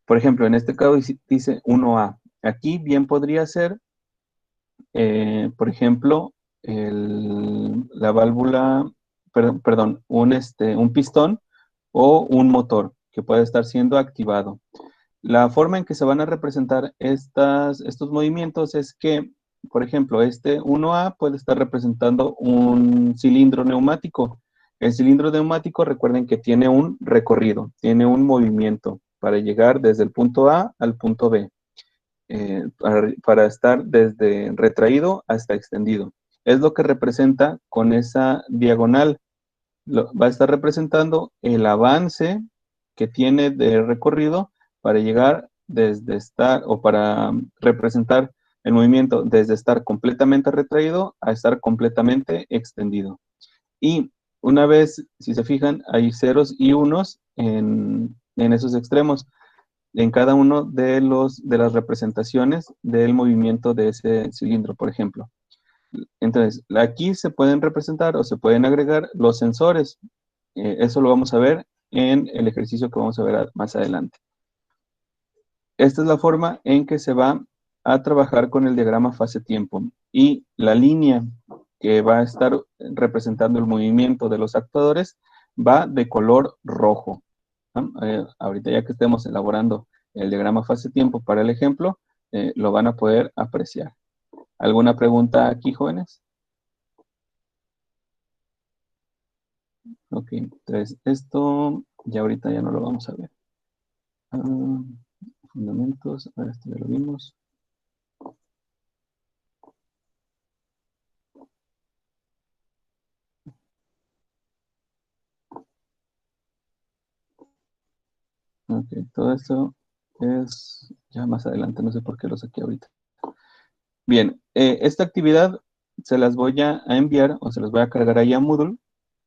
Por ejemplo, en este caso dice 1A. Aquí bien podría ser, por ejemplo, la válvula, perdón, un pistón o un motor que puede estar siendo activado. La forma en que se van a representar estos movimientos es que, por ejemplo, este 1A puede estar representando un cilindro neumático. El cilindro neumático, recuerden que tiene un recorrido, tiene un movimiento para llegar desde el punto A al punto B, para estar desde retraído hasta extendido. Es lo que representa con esa diagonal. Va a estar representando el avance que tiene de recorrido para llegar desde estar o para representar el movimiento desde estar completamente retraído a estar completamente extendido. Y una vez, si se fijan, hay ceros y unos en esos extremos, en cada uno de las representaciones del movimiento de ese cilindro, por ejemplo. Entonces, aquí se pueden representar o se pueden agregar los sensores. Eso lo vamos a ver en el ejercicio que vamos a ver más adelante. Esta es la forma en que se va a trabajar con el diagrama fase-tiempo. Y la línea que va a estar representando el movimiento de los actuadores va de color rojo. ¿No? Ahorita ya que estemos elaborando el diagrama fase-tiempo para el ejemplo, lo van a poder apreciar. ¿Alguna pregunta aquí, jóvenes? Ok, entonces esto ya ahorita ya no lo vamos a ver. Ah, fundamentos, ahora esto ya lo vimos. Ok, todo esto es ya más adelante, no sé por qué lo saqué ahorita. Bien, esta actividad se las voy a enviar o se las voy a cargar ahí a Moodle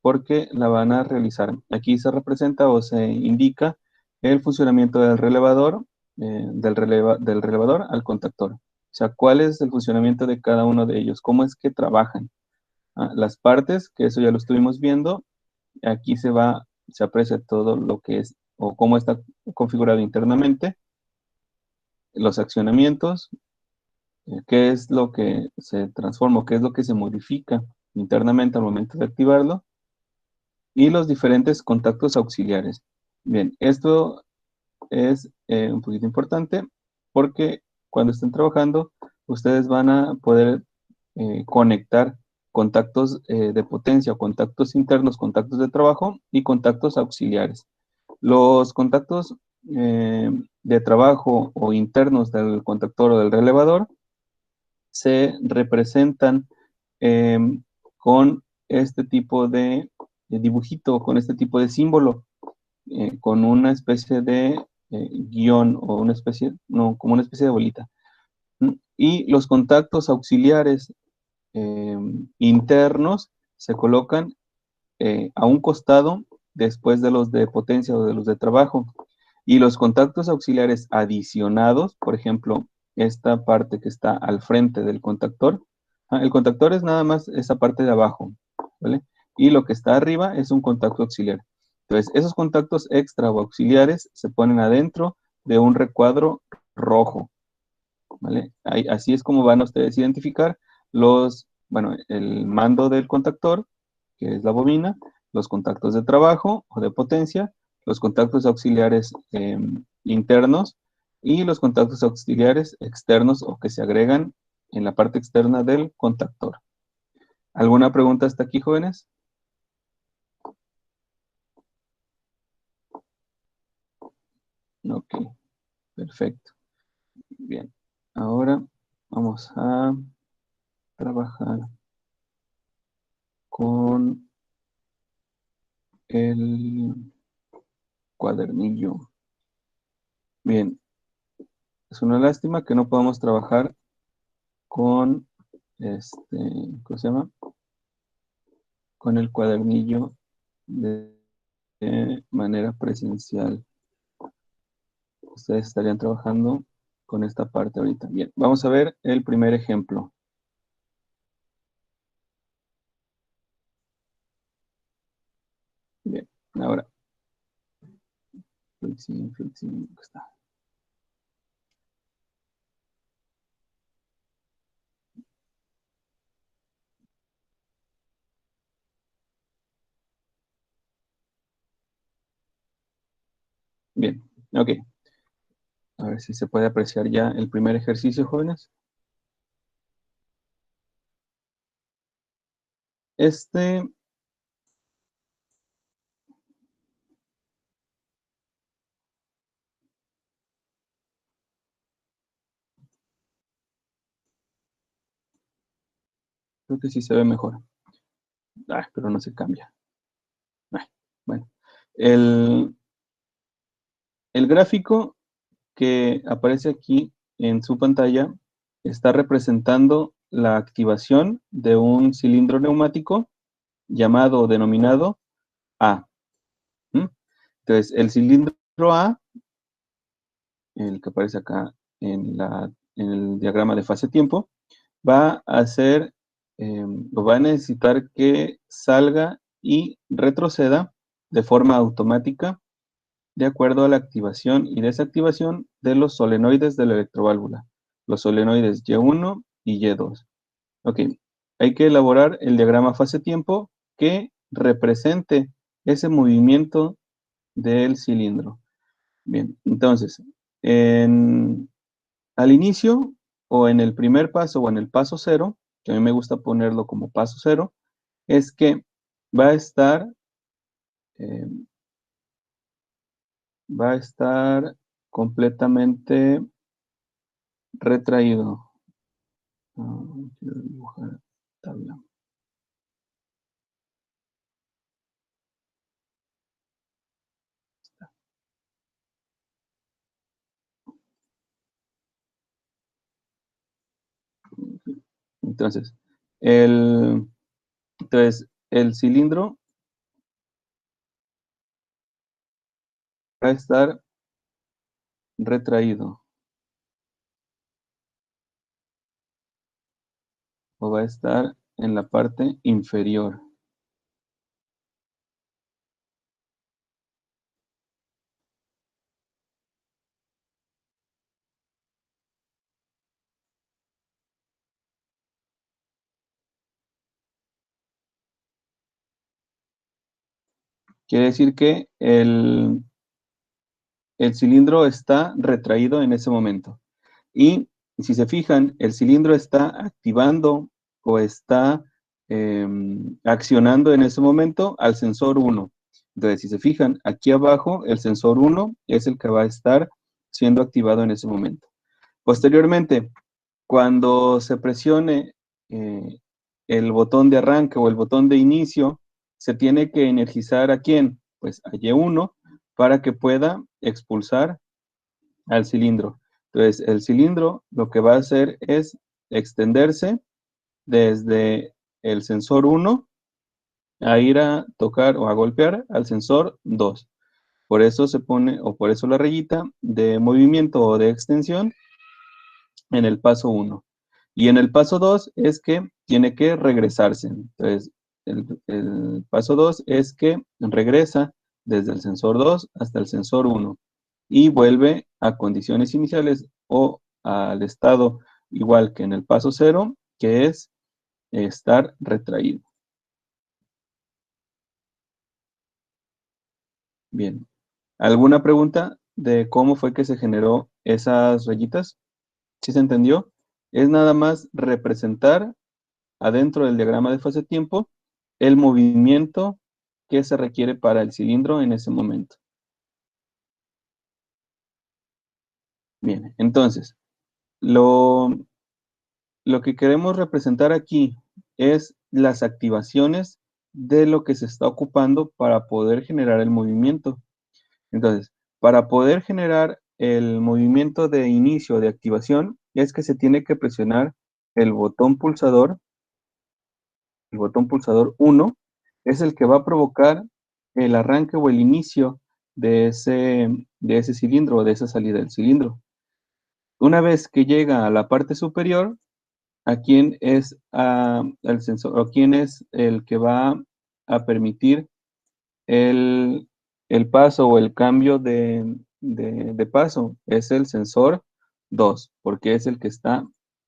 porque la van a realizar. Aquí se representa o se indica el funcionamiento del relevador, del relevador al contactor. O sea, cuál es el funcionamiento de cada uno de ellos, cómo es que trabajan. Las partes, que eso ya lo estuvimos viendo, aquí se aprecia todo lo que es o cómo está configurado internamente, los accionamientos, qué es lo que se transforma, o qué es lo que se modifica internamente al momento de activarlo, y los diferentes contactos auxiliares. Bien, esto es un poquito importante porque cuando estén trabajando, ustedes van a poder conectar contactos de potencia o contactos internos, contactos de trabajo y contactos auxiliares. Los contactos de trabajo o internos del contactor o del relevador se representan eh, con este tipo de dibujito, con este tipo de símbolo, con una especie de guión o una especie, no, como una especie de bolita. Y los contactos auxiliares eh, internos se colocan a un costado después de los de potencia o de los de trabajo. Y los contactos auxiliares adicionados, por ejemplo, esta parte que está al frente del contactor, el contactor es nada más esa parte de abajo, ¿vale? Y lo que está arriba es un contacto auxiliar. Entonces, esos contactos extra o auxiliares se ponen adentro de un recuadro rojo, ¿vale? Así es como van a ustedes a identificar bueno, el mando del contactor, que es la bobina, los contactos de trabajo o de potencia, los contactos auxiliares internos y los contactos auxiliares externos o que se agregan en la parte externa del contactor. ¿Alguna pregunta hasta aquí, jóvenes? Ok, perfecto. Bien, ahora vamos a trabajar con el cuadernillo. Bien, es una lástima que no podamos trabajar con ¿cómo se llama? Con el cuadernillo de manera presencial. Ustedes estarían trabajando con esta parte ahorita. Bien, vamos a ver el primer ejemplo. Bien, ahora. Flexing, flexing, aquí está. Bien, ok. A ver si se puede apreciar ya el primer ejercicio, jóvenes. Este, creo que sí se ve mejor. Pero no se cambia. Bueno, el, el gráfico que aparece aquí en su pantalla está representando la activación de un cilindro neumático llamado o denominado A. ¿Mm? Entonces, el cilindro A, el que aparece acá en el diagrama de fase-tiempo, va a hacer, o va a necesitar que salga y retroceda de forma automática de acuerdo a la activación y desactivación de los solenoides de la electroválvula, los solenoides Y1 y Y2. Ok, hay que elaborar el diagrama fase-tiempo que represente ese movimiento del cilindro. Bien, entonces, al inicio o en el primer paso o en el paso cero, que a mí me gusta ponerlo como paso cero, es que va a estar va a estar completamente retraído. Quiero dibujar tabla. Entonces, el cilindro va a estar retraído o va a estar en la parte inferior. Quiere decir que el cilindro está retraído en ese momento. Y si se fijan, el cilindro está activando o está accionando en ese momento al sensor 1. Entonces, si se fijan, aquí abajo el sensor 1 es el que va a estar siendo activado en ese momento. Posteriormente, cuando se presione eh, el botón de arranque o el botón de inicio, se tiene que energizar ¿a quién? Pues a Y1 para que pueda expulsar al cilindro. Entonces, el cilindro lo que va a hacer es extenderse desde el sensor 1 a ir a tocar o a golpear al sensor 2. Por eso se pone, o por eso la rayita de movimiento o de extensión en el paso 1. Y en el paso 2 es que tiene que regresarse. Entonces, el paso 2 es que regresa desde el sensor 2 hasta el sensor 1 y vuelve a condiciones iniciales o al estado igual que en el paso 0, que es estar retraído. Bien. ¿Alguna pregunta de cómo fue que se generó esas rayitas? ¿Sí se entendió? Es nada más representar adentro del diagrama de fase-tiempo el movimiento que se requiere para el cilindro en ese momento. Bien, entonces, lo, lo que queremos representar aquí es las activaciones de lo que se está ocupando para poder generar el movimiento. Entonces, para poder generar el movimiento de inicio de activación, es que se tiene que presionar el botón pulsador. El botón pulsador 1 es el que va a provocar el arranque o el inicio de ese cilindro o de esa salida del cilindro. Una vez que llega a la parte superior, ¿a quién es el sensor o quién es el que va a permitir el, el paso o el cambio de paso? Es el sensor 2, porque es el que está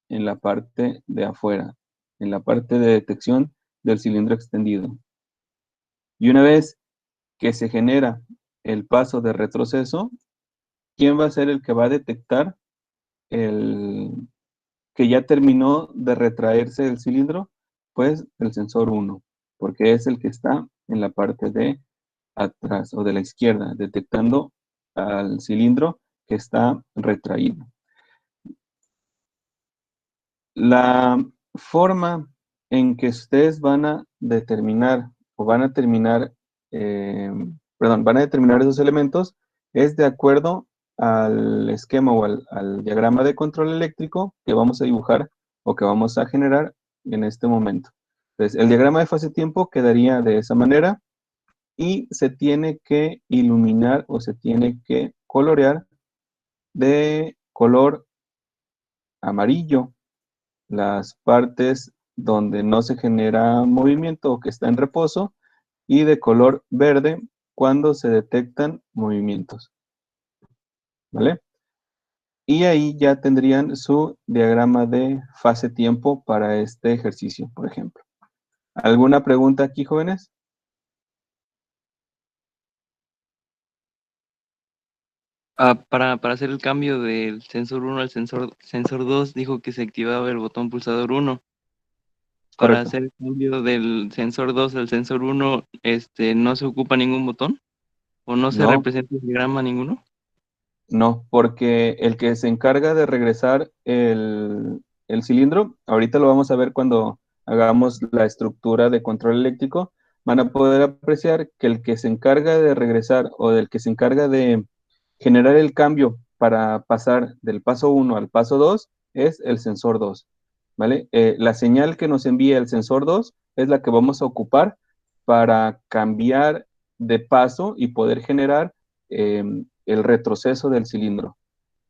en la parte de afuera, en la parte de detección del cilindro extendido. Y una vez que se genera el paso de retroceso, ¿quién va a ser el que va a detectar el que ya terminó de retraerse el cilindro? Pues el sensor 1, porque es el que está en la parte de atrás o de la izquierda, detectando al cilindro que está retraído. La forma en que ustedes van a determinar o van a terminar, van a determinar esos elementos es de acuerdo al esquema o al diagrama de control eléctrico que vamos a dibujar o que vamos a generar en este momento. Entonces, el diagrama de fase-tiempo quedaría de esa manera y se tiene que iluminar o se tiene que colorear de color amarillo las partes donde no se genera movimiento o que está en reposo, y de color verde cuando se detectan movimientos. ¿Vale? Y ahí ya tendrían su diagrama de fase-tiempo para este ejercicio, por ejemplo. ¿Alguna pregunta aquí, jóvenes? Para hacer el cambio del sensor 1 al sensor 2, dijo que se activaba el botón pulsador 1. para Correcto. hacer el cambio del sensor 2 al sensor uno, no se ocupa ningún botón o no se No, representa el diagrama ninguno. no, porque el que se encarga de regresar el cilindro, ahorita lo vamos a ver cuando hagamos la estructura de control eléctrico, van a poder apreciar que el que se encarga de regresar o del que se encarga de generar el cambio para pasar del paso uno al paso 2 es el sensor 2, ¿vale? La señal que nos envía el sensor 2 es la que vamos a ocupar para cambiar de paso y poder generar el retroceso del cilindro,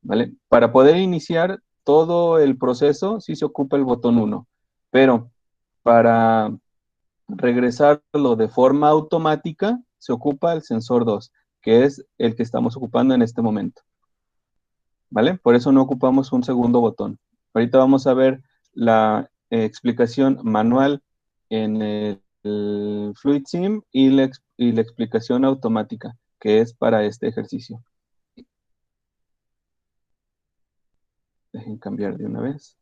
¿vale? Para poder iniciar todo el proceso, sí se ocupa el botón uno, pero para regresarlo de forma automática, se ocupa el sensor 2, que es el que estamos ocupando en este momento, ¿vale? Por eso no ocupamos un segundo botón. Ahorita vamos a ver la explicación manual en el Fluid Sim y la explicación automática, que es para este ejercicio. Dejen cambiar de una vez.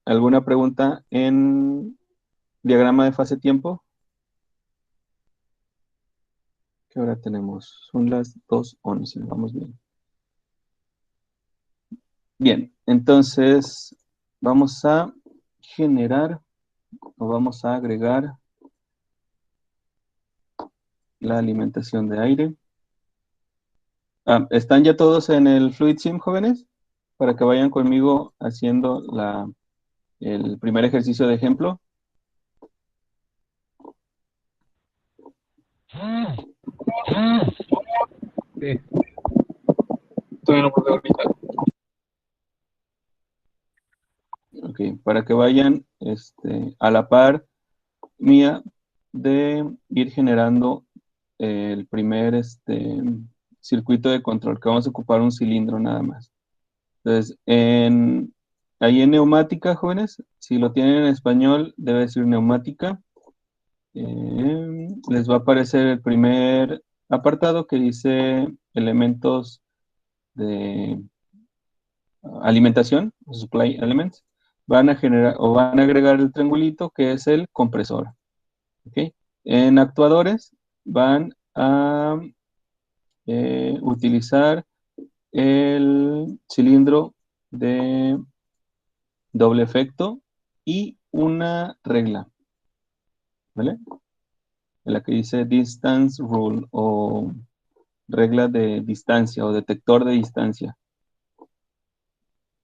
¿Alguna pregunta en diagrama de fase-tiempo? ¿Qué hora tenemos? Son las 2:11, vamos bien. Bien, entonces vamos a generar o vamos a agregar la alimentación de aire. ¿Están ya todos en el Fluid Sim, jóvenes? Para que vayan conmigo haciendo el primer ejercicio de ejemplo. Sí, todavía no puedo ahorita. Ok, para que vayan a la par mía de ir generando el primer circuito de control, que vamos a ocupar un cilindro nada más. Entonces, ahí en neumática, jóvenes, si lo tienen en español, debe decir neumática. Les va a aparecer el primer apartado que dice elementos de alimentación, supply elements. Van a generar o van a agregar el triangulito que es el compresor. ¿Ok? En actuadores van a utilizar el cilindro de doble efecto y una regla, ¿vale? En la que dice distance rule o regla de distancia o detector de distancia.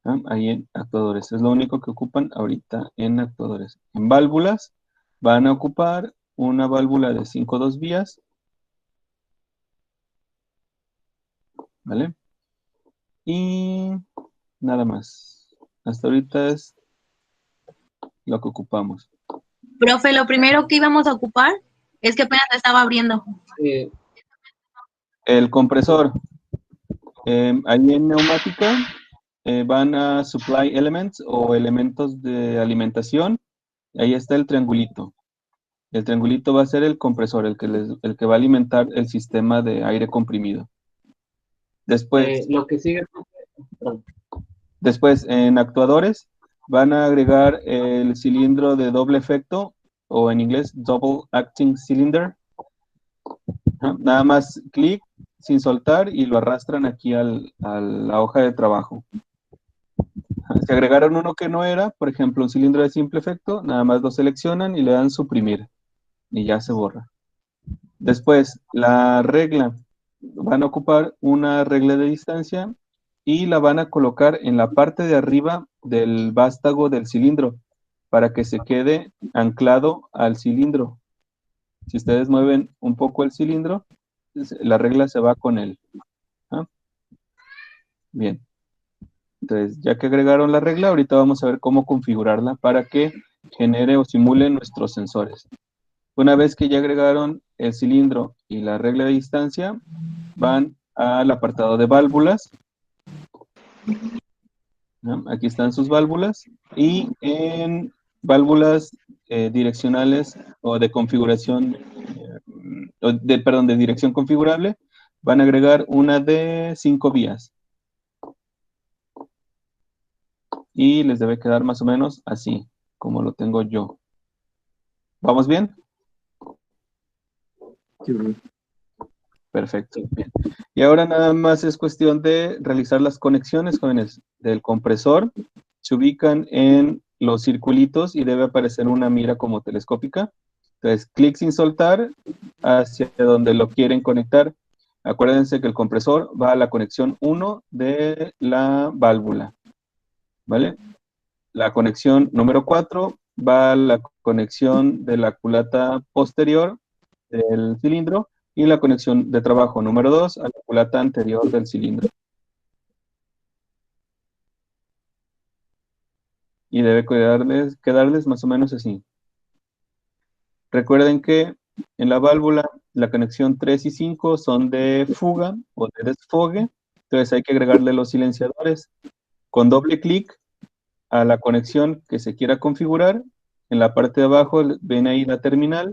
¿Ah? Ahí en actuadores. Es lo único que ocupan ahorita en actuadores. En válvulas van a ocupar una válvula de 5-2 vías, ¿vale? Y nada más. Hasta ahorita es lo que ocupamos. Profe, lo primero que íbamos a ocupar es que apenas estaba abriendo. El compresor. Ahí en neumática van a supply elements o elementos de alimentación. Ahí está el triangulito. El triangulito va a ser el compresor, el que va a alimentar el sistema de aire comprimido. Después, Lo que sigue. después, en actuadores, van a agregar el cilindro de doble efecto, o en inglés, double acting cylinder. Nada más clic sin soltar y lo arrastran aquí a la hoja de trabajo. Si agregaron uno que no era, por ejemplo, un cilindro de simple efecto, nada más lo seleccionan y le dan suprimir y ya se borra. Después, la regla. Van a ocupar una regla de distancia y la van a colocar en la parte de arriba del vástago del cilindro para que se quede anclado al cilindro. Si ustedes mueven un poco el cilindro, la regla se va con él. ¿Ah? Bien. Entonces, ya que agregaron la regla, ahorita vamos a ver cómo configurarla para que genere o simule nuestros sensores. Una vez que ya agregaron el cilindro y la regla de distancia, van al apartado de válvulas. ¿No? Aquí están sus válvulas. Y en válvulas direccionales o de configuración, perdón, de dirección configurable, van a agregar una de 5 vías. Y les debe quedar más o menos así. como lo tengo yo. ¿Vamos bien? Sí, profe. Perfecto, bien. Y ahora nada más es cuestión de realizar las conexiones, jóvenes, del compresor. Se ubican en los circulitos y debe aparecer una mira como telescópica. Entonces, clic sin soltar hacia donde lo quieren conectar. Acuérdense que el compresor va a la conexión 1 de la válvula, ¿vale? La conexión número 4 va a la conexión de la culata posterior del cilindro y la conexión de trabajo número 2 a la culata anterior del cilindro. Y debe quedarles más o menos así. Recuerden que en la válvula la conexión 3 y 5 son de fuga o de desfogue, entonces hay que agregarle los silenciadores. Con doble clic a la conexión que se quiera configurar, en la parte de abajo ven ahí la terminal,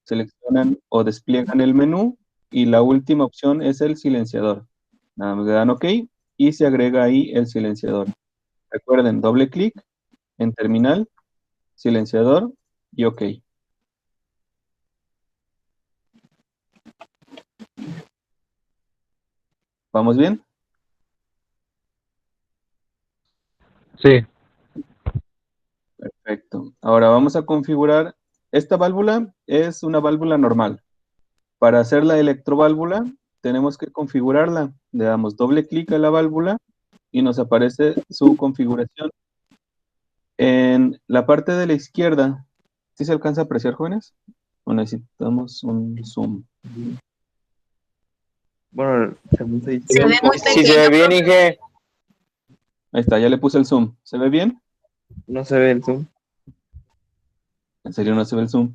seleccionan o despliegan el menú y la última opción es el silenciador. Nada más le dan OK y se agrega ahí el silenciador. Recuerden, doble clic en terminal, silenciador y OK. ¿Vamos bien? Sí. Perfecto. Ahora vamos a configurar. Esta válvula es una válvula normal. Para hacer la electroválvula, tenemos que configurarla. Le damos doble clic a la válvula y nos aparece su configuración. En la parte de la izquierda, ¿sí se alcanza a apreciar, jóvenes? ¿O necesitamos un zoom? Bueno, según se dice, Se ve muy Sí, se ve pequeño, bien, profe. Inge. Ahí está, ya le puse el zoom. ¿Se ve bien? no se ve el zoom. En serio no se ve el zoom.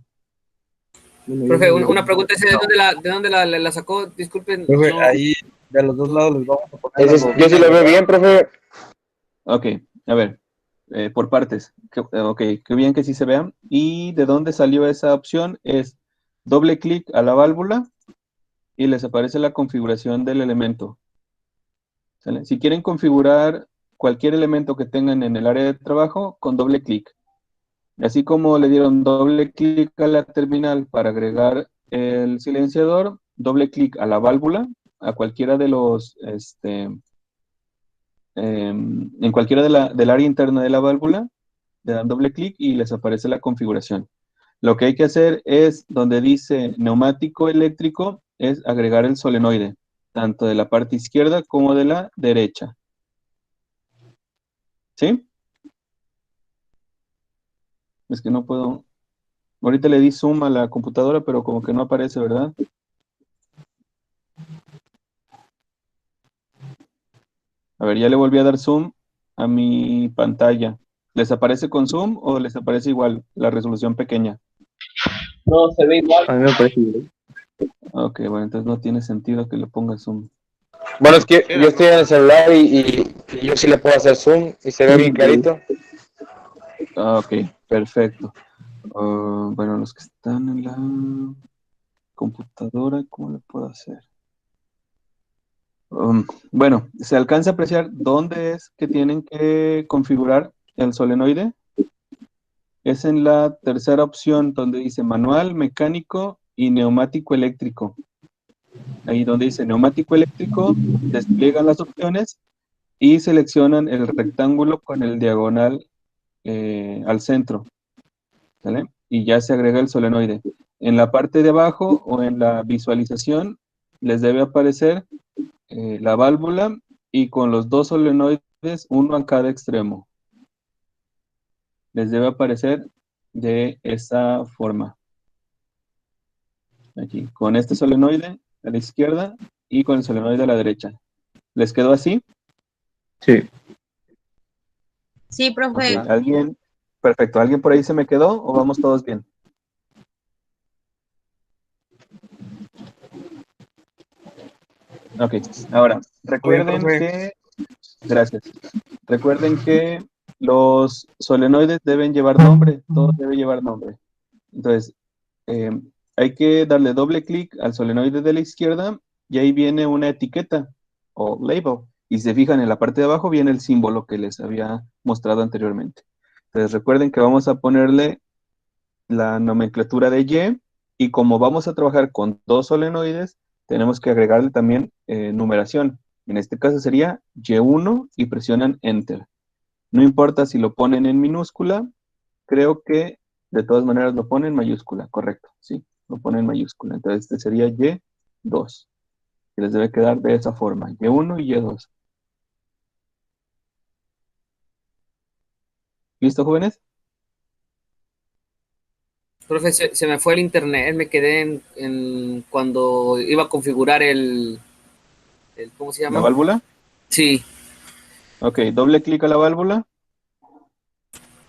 Bueno, Profe, yo- una pregunta es ¿de dónde la sacó? Disculpen. Profe, no- ahí de los dos lados les vamos a poner Ese las yo sí bobinas, lo veo ¿verdad? bien, profe. Ok, a ver, por partes. Ok, qué bien que sí se vean. ¿Y de dónde salió esa opción? Es doble clic a la válvula y les aparece la configuración del elemento. ¿Sale? Si quieren configurar cualquier elemento que tengan en el área de trabajo, con doble clic. Así como le dieron doble clic a la terminal para agregar el silenciador, doble clic a la válvula, a cualquiera de los, en cualquiera del área interna de la válvula, le dan doble clic y les aparece la configuración. Lo que hay que hacer es, donde dice neumático eléctrico, es agregar el solenoide, tanto de la parte izquierda como de la derecha. ¿Sí? Es que no puedo. Ahorita le di zoom a la computadora, pero como que no aparece, ¿verdad? A ver, ya le volví a dar zoom a mi pantalla. ¿Les aparece con zoom o les aparece igual la resolución pequeña? No, se ve igual. A mí me parece bien. Ok, bueno, entonces no tiene sentido que le ponga zoom. Bueno, es que yo estoy en el celular y yo sí le puedo hacer zoom y se ve bien clarito. Ok, perfecto. Bueno, los que están en la computadora, ¿cómo le puedo hacer? Bueno, ¿se alcanza a apreciar dónde es que tienen que configurar el solenoide? Es en la tercera opción donde dice manual, mecánico y neumático eléctrico. Ahí donde dice neumático eléctrico, despliegan las opciones y seleccionan el rectángulo con el diagonal al centro. ¿Vale? Y ya se agrega el solenoide. En la parte de abajo o en la visualización les debe aparecer la válvula y con los dos solenoides, uno a cada extremo. Les debe aparecer de esa forma. Aquí, con este solenoide a la izquierda y con el solenoide a la derecha. ¿Les quedó así? Sí. Sí, Ok, profe. ¿alguien? Perfecto, ¿alguien por ahí se me quedó o vamos todos bien? Ok, ahora, recuerden profe. que, gracias, recuerden que los solenoides deben llevar nombre, todo debe llevar nombre. Entonces, hay que darle doble clic al solenoide de la izquierda y ahí viene una etiqueta o label. Y si se fijan en la parte de abajo viene el símbolo que les había mostrado anteriormente. Entonces recuerden que vamos a ponerle la nomenclatura de Y como vamos a trabajar con dos solenoides, tenemos que agregarle también numeración. En este caso sería Y1 y presionan Enter. No importa si lo ponen en minúscula, creo que de todas maneras lo ponen en mayúscula, correcto, sí, lo ponen en mayúscula. Entonces este sería Y2. Y les debe quedar de esa forma, Y1 y Y2. ¿Listo, jóvenes? Profe, se me fue el internet, me quedé cuando iba a configurar ¿cómo se ¿La llama? válvula? Sí, Ok, doble clic a la válvula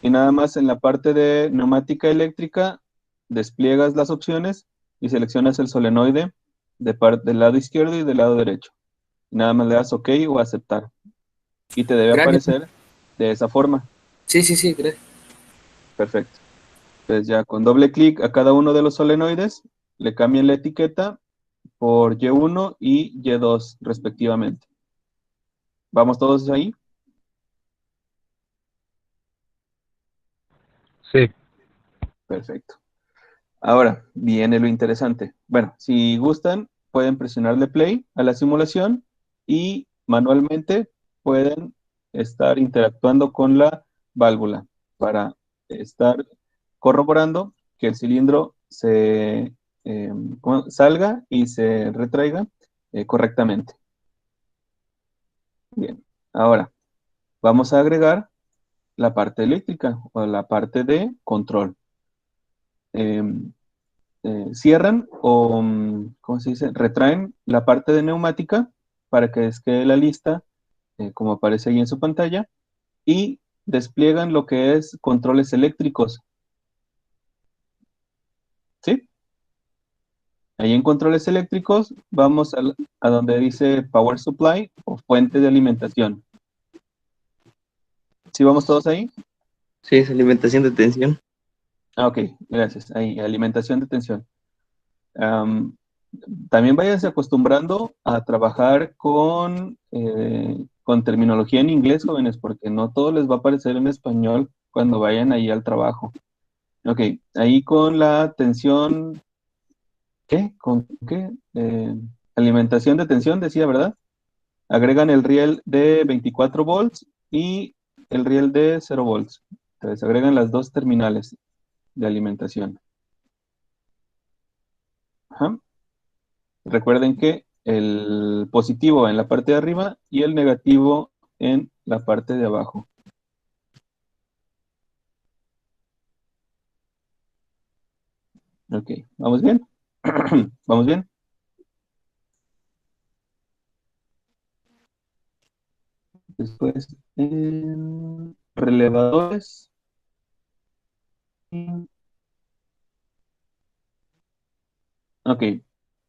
y nada más en la parte de neumática eléctrica despliegas las opciones y seleccionas el solenoide del lado izquierdo y del lado derecho. Y nada más le das OK o aceptar. Y te debe gracias. aparecer de esa forma. Sí, gracias. Perfecto. Entonces ya con doble clic a cada uno de los solenoides, le cambian la etiqueta por Y1 y Y2 respectivamente. ¿Vamos todos ahí? Sí. Perfecto. Ahora viene lo interesante. Bueno, si gustan, pueden presionarle play a la simulación y manualmente pueden estar interactuando con la válvula para estar corroborando que el cilindro salga y se retraiga correctamente. Bien, ahora vamos a agregar la parte eléctrica o la parte de control. Cierran o, ¿cómo se dice? Retraen la parte de neumática para que les quede la lista, como aparece ahí en su pantalla, y despliegan lo que es controles eléctricos. ¿Sí? Ahí en controles eléctricos vamos a donde dice Power Supply o fuente de alimentación. ¿Sí vamos todos ahí? Sí, es alimentación de tensión. Ah, ok, gracias. Ahí, alimentación de tensión. También váyanse acostumbrando a trabajar con terminología en inglés, jóvenes, porque no todo les va a aparecer en español cuando vayan ahí al trabajo. Ok, ahí con la tensión, ¿qué? ¿Con qué? Alimentación de tensión, decía, ¿verdad? Agregan el riel de 24 volts y el riel de 0 volts. Entonces agregan las dos terminales de alimentación. Ajá. Recuerden que el positivo en la parte de arriba y el negativo en la parte de abajo. Ok, ¿vamos bien? ¿Vamos bien? Después, relevadores. Ok,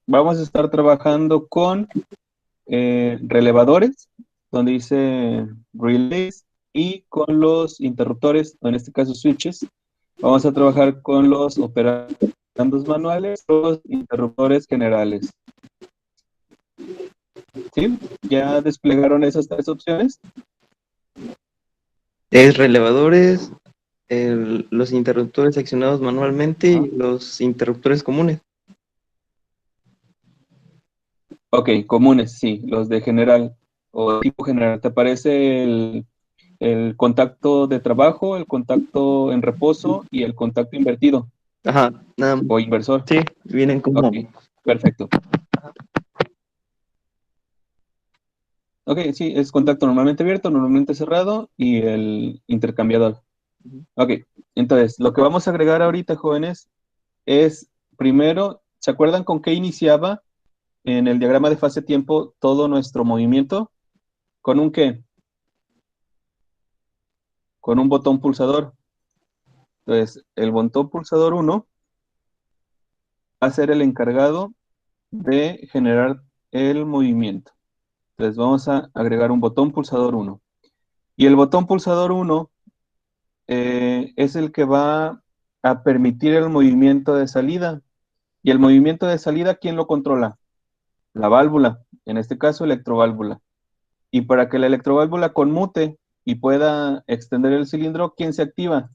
vamos a estar trabajando con relevadores, donde dice relays, y con los interruptores, o en este caso switches. Vamos a trabajar con los operandos manuales, los interruptores generales. ¿Sí? ¿Ya desplegaron esas tres opciones? Es relevadores, los interruptores accionados manualmente Ajá. y los interruptores comunes. Ok, comunes, sí, los de general o tipo general. ¿Te aparece el contacto de trabajo, el contacto en reposo y el contacto invertido Ajá, nada más. o inversor? Sí, vienen como... Ok, perfecto. Ok, sí, es contacto normalmente abierto, normalmente cerrado y el intercambiador. Ok, entonces, lo que vamos a agregar ahorita, jóvenes, es primero, ¿se acuerdan con qué iniciaba en el diagrama de fase-tiempo todo nuestro movimiento? ¿Con un qué? Con un botón pulsador. Entonces, el botón pulsador 1 va a ser el encargado de generar el movimiento. Entonces, vamos a agregar un botón pulsador 1. Y el botón pulsador 1 es el que va a permitir el movimiento de salida. Y el movimiento de salida, ¿quién lo controla? La válvula, en este caso electroválvula. Y para que la electroválvula conmute y pueda extender el cilindro, ¿quién se activa?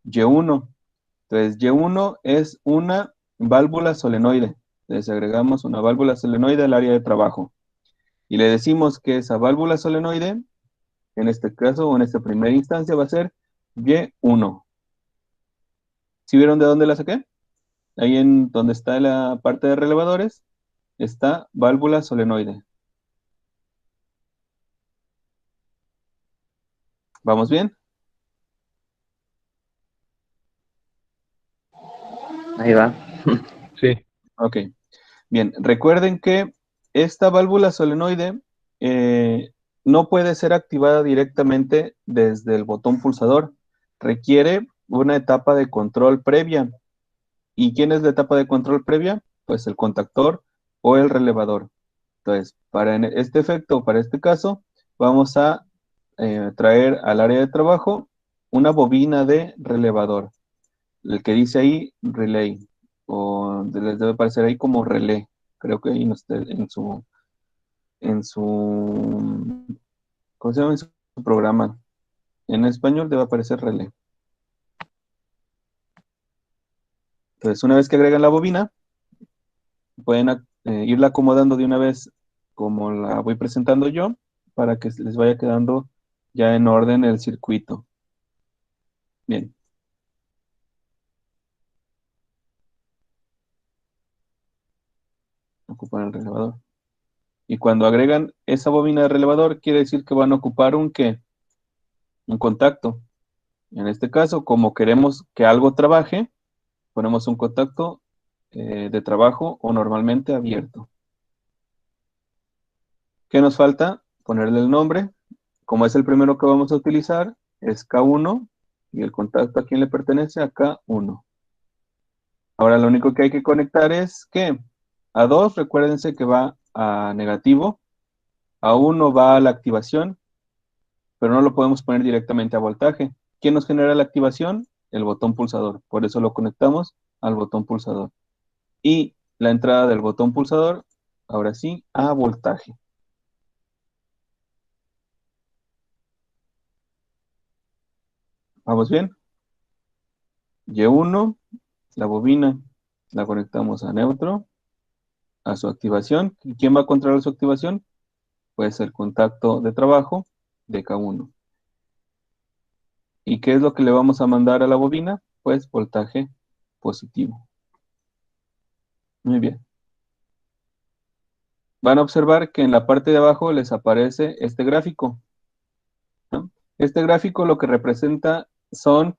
Y1. Entonces, Y1 es una válvula solenoide. Entonces, agregamos una válvula solenoide al área de trabajo. Y le decimos que esa válvula solenoide, en este caso, o en esta primera instancia, va a ser Y1. ¿Sí vieron de dónde la saqué? Ahí en donde está la parte de relevadores, está válvula solenoide. ¿Vamos bien? Ahí va. Sí. Ok. Bien, recuerden que esta válvula solenoide no puede ser activada directamente desde el botón pulsador. Requiere una etapa de control previa. ¿Y quién es la etapa de control previa? Pues el contactor o el relevador. Entonces, para este efecto, para este caso, vamos a traer al área de trabajo una bobina de relevador. El que dice ahí relay, o les debe aparecer ahí como relé. Creo que ahí no está en su, ¿cómo se llama? En su programa. En español debe aparecer relé. Entonces, una vez que agregan la bobina, pueden irla acomodando de una vez como la voy presentando yo, para que les vaya quedando ya en orden el circuito. Bien. Ocupan el relevador. Y cuando agregan esa bobina de relevador, quiere decir que van a ocupar un ¿qué? Un contacto. En este caso, como queremos que algo trabaje, ponemos un contacto de trabajo o normalmente abierto. ¿Qué nos falta? Ponerle el nombre. Como es el primero que vamos a utilizar, es K1 y el contacto a quien le pertenece a K1. Ahora lo único que hay que conectar es que A2, recuérdense que va a negativo, A1 va a la activación, pero no lo podemos poner directamente a voltaje. ¿Quién nos genera la activación? El botón pulsador. Por eso lo conectamos al botón pulsador. Y la entrada del botón pulsador, ahora sí, a voltaje. ¿Vamos bien? Y1, la bobina, la conectamos a neutro, a su activación. ¿Y quién va a controlar su activación? Pues el contacto de trabajo de K1. ¿Y qué es lo que le vamos a mandar a la bobina? Pues voltaje positivo. Muy bien. Van a observar que en la parte de abajo les aparece este gráfico, ¿no? Este gráfico lo que representa son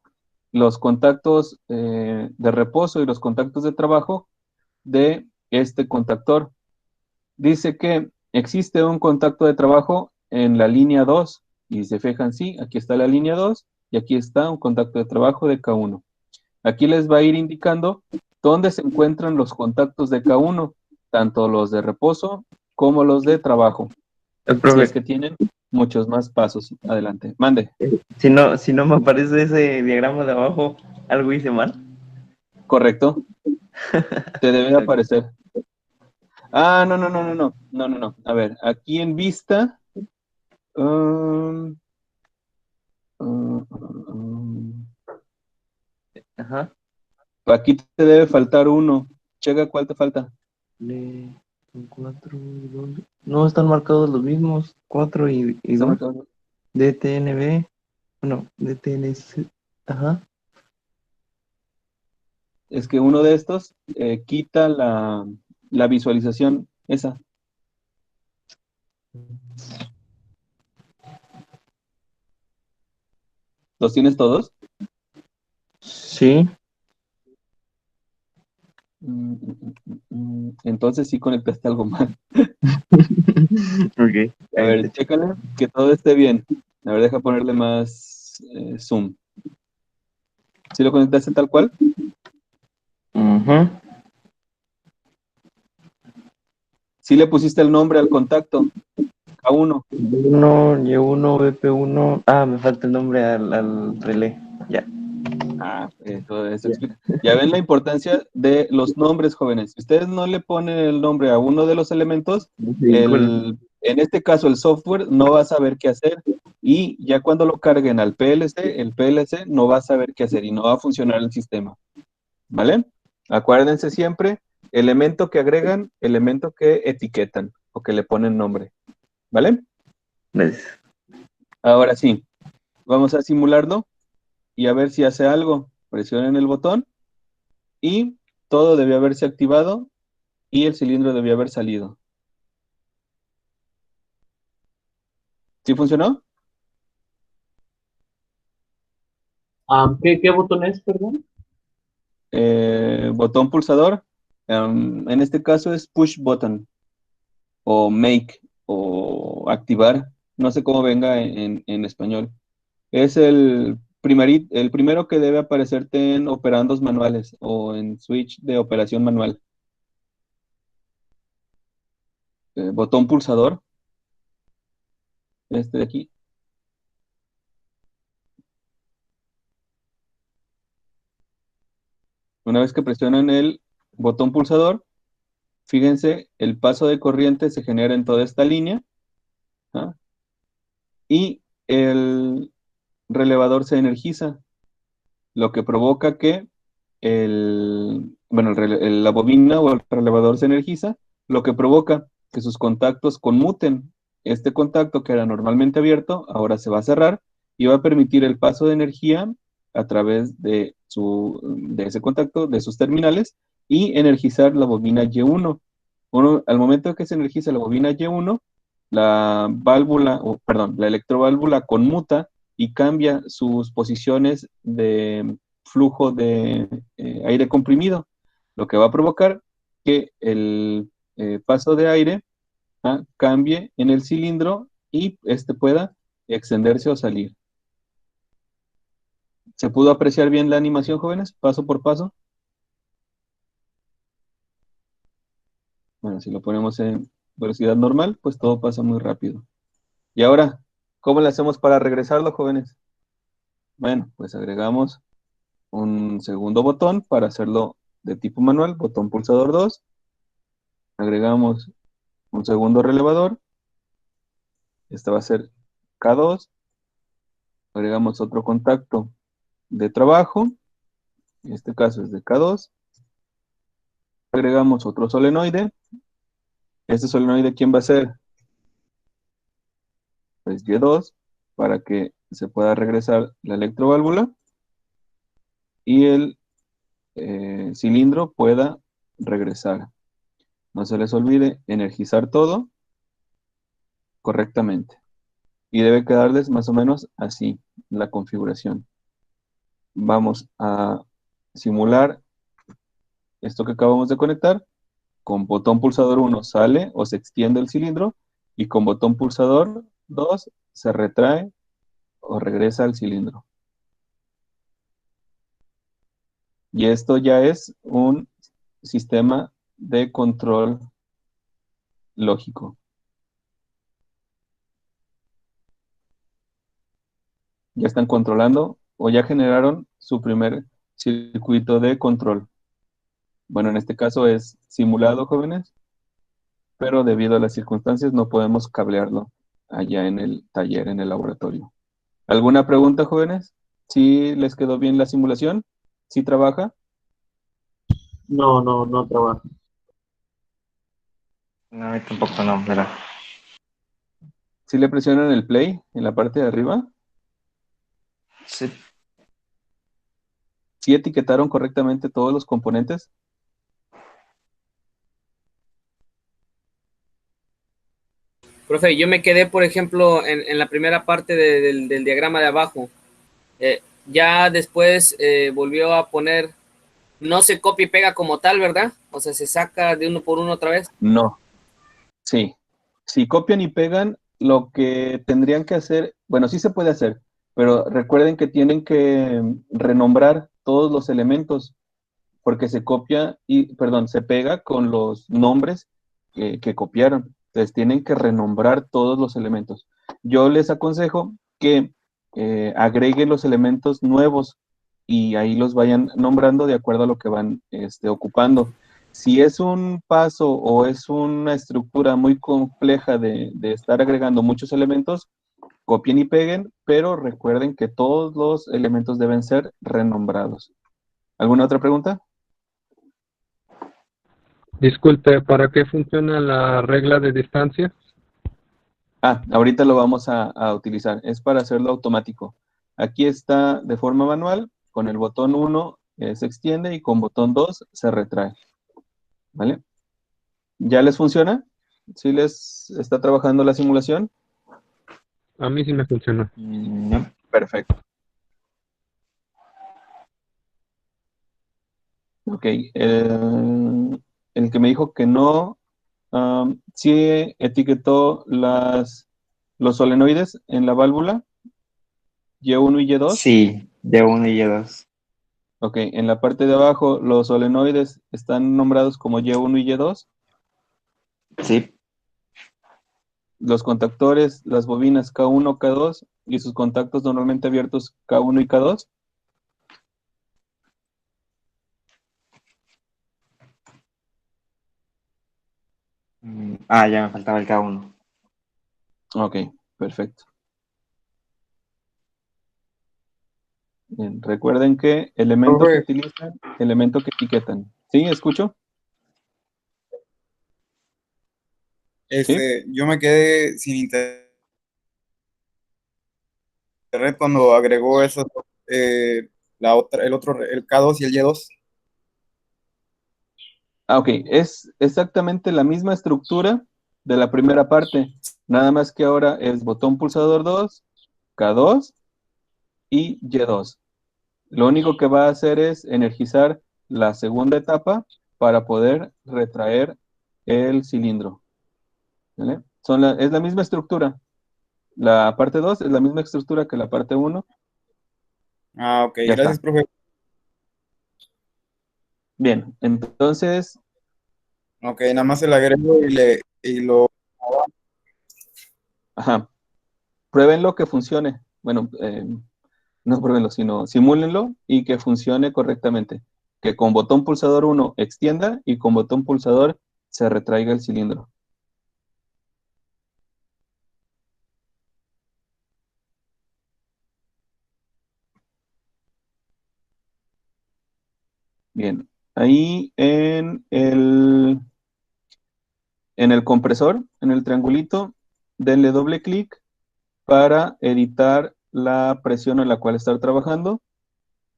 los contactos de reposo y los contactos de trabajo de este contactor. Dice que existe un contacto de trabajo en la línea 2, y se fijan, sí, aquí está la línea 2, y aquí está un contacto de trabajo de K1. Aquí les va a ir indicando dónde se encuentran los contactos de K1, tanto los de reposo como los de trabajo. El Si profe, es que tienen muchos más pasos. Adelante. Mande. si no me aparece ese diagrama de abajo, algo hice mal. Correcto. Te debe aparecer. Ah, no. A ver, aquí en vista. um, Ajá. Aquí te debe faltar uno. Checa cuál te falta. Son 4 y 2. No están marcados los mismos. 4 y Está 2. marcado. DTNB. Bueno, DTNC. Ajá. Es que uno de estos quita la visualización esa. ¿Los tienes todos? Sí. Entonces sí conectaste algo mal. Ok. A ver, chécale que todo esté bien. A ver, deja ponerle más zoom. ¿Sí lo conectaste tal cual? Ajá. ¿Sí le pusiste el nombre al contacto? K1. Y1, BP1. Ah, me falta el nombre al relé. Ya. Ah, eso explica. Ya ven la importancia de los nombres, jóvenes. Si ustedes no le ponen el nombre a uno de los elementos, Sí, en este caso el software no va a saber qué hacer. y ya cuando lo carguen al PLC, el PLC no va a saber qué hacer y no va a funcionar el sistema, ¿vale? Acuérdense siempre, elemento que agregan, elemento que etiquetan o que le ponen nombre, ¿vale? Gracias. Ahora sí, vamos a simularlo y a ver si hace algo. Presionen el botón y todo debió haberse activado y el cilindro debió haber salido. ¿Sí funcionó? ¿Qué botón es, perdón? Botón pulsador, en este caso es push button o make o activar, no sé cómo venga en español. Es el primero que debe aparecerte en operandos manuales o en switch de operación manual. Botón pulsador, este de aquí. Una vez que presionan el botón pulsador, fíjense, el paso de corriente se genera en toda esta línea, ¿ah? Y el relevador se energiza, lo que provoca que la bobina o el relevador se energiza, lo que provoca que sus contactos conmuten. Este contacto que era normalmente abierto, ahora se va a cerrar y va a permitir el paso de energía a través de ese contacto, de sus terminales, y energizar la bobina Y1. Al momento que se energiza la bobina Y1, la válvula, la electroválvula conmuta y cambia sus posiciones de flujo de aire comprimido, lo que va a provocar que el paso de aire cambie en el cilindro y este pueda extenderse o salir. ¿Se pudo apreciar bien la animación, jóvenes? Paso por paso. Bueno, si lo ponemos en velocidad normal, pues todo pasa muy rápido. Y ahora, ¿cómo le hacemos para regresarlo, jóvenes? Bueno, pues agregamos un segundo botón para hacerlo de tipo manual, botón pulsador 2. Agregamos un segundo relevador. Este va a ser K2. Agregamos otro contacto de trabajo. En este caso es de K2. Agregamos otro solenoide. Este solenoide, ¿quién va a ser? Pues Y2, para que se pueda regresar la electroválvula y el cilindro pueda regresar. No se les olvide energizar todo correctamente. Y debe quedarles más o menos así la configuración. Vamos a simular esto que acabamos de conectar. Con botón pulsador 1 sale o se extiende el cilindro y con botón pulsador 2 se retrae o regresa al cilindro. Y esto ya es un sistema de control lógico. Ya están controlando o ya generaron su primer circuito de control. Bueno, en este caso es simulado, jóvenes, pero debido a las circunstancias no podemos cablearlo allá en el taller, en el laboratorio. ¿Alguna pregunta, jóvenes? ¿Sí les quedó bien la simulación? ¿Sí trabaja? No trabaja. No, a mí tampoco no, pero... ¿Sí le presionan el play en la parte de arriba? Sí. ¿Sí etiquetaron correctamente todos los componentes? Profe, yo me quedé, por ejemplo, en la primera parte del diagrama de abajo. Ya después volvió a poner, no se copia y pega como tal, ¿verdad? O sea, se saca de uno por uno otra vez. No. Sí. Si copian y pegan, lo que tendrían que hacer, bueno, sí se puede hacer, pero recuerden que tienen que renombrar todos los elementos, porque se copia se pega con los nombres que copiaron. Entonces tienen que renombrar todos los elementos. Yo les aconsejo que agreguen los elementos nuevos y ahí los vayan nombrando de acuerdo a lo que van ocupando. Si es un paso o es una estructura muy compleja de estar agregando muchos elementos, copien y peguen, pero recuerden que todos los elementos deben ser renombrados. ¿Alguna otra pregunta? Disculpe, ¿para qué funciona la regla de distancia? Ahorita lo vamos a utilizar. Es para hacerlo automático. Aquí está de forma manual. Con el botón 1 se extiende y con botón 2 se retrae. ¿Vale? ¿Ya les funciona? ¿Sí les está trabajando la simulación? A mí sí me funcionó. No. Perfecto. Ok. El que me dijo que no, sí etiquetó los solenoides en la válvula Y1 y Y2. Sí, Y1 y Y2. Ok, en la parte de abajo los solenoides están nombrados como Y1 y Y2. Sí. Los contactores, las bobinas K1, K2 y sus contactos normalmente abiertos K1 y K2. Ya me faltaba el K1. Ok, perfecto. Bien, recuerden que elemento que Profe, utilizan, elemento que etiquetan. ¿Sí? ¿Escucho? ¿Sí? yo me quedé sin internet cuando agregó eso, el K2 y el Y2. Ok, es exactamente la misma estructura de la primera parte, nada más que ahora es botón pulsador 2, K2 y Y2. Lo único que va a hacer es energizar la segunda etapa para poder retraer el cilindro. ¿Vale? Es la misma estructura. La parte 2 es la misma estructura que la parte 1. Ah, ok, Ya gracias, está. profe. Bien, entonces, Ok, nada más se le agrego y lo... ajá, pruébenlo que funcione. Bueno, no pruébenlo, sino simúlenlo y que funcione correctamente. Que con botón pulsador 1 extienda y con botón pulsador se retraiga el cilindro. Bien, ahí en el compresor, en el triangulito, denle doble clic para editar la presión en la cual estar trabajando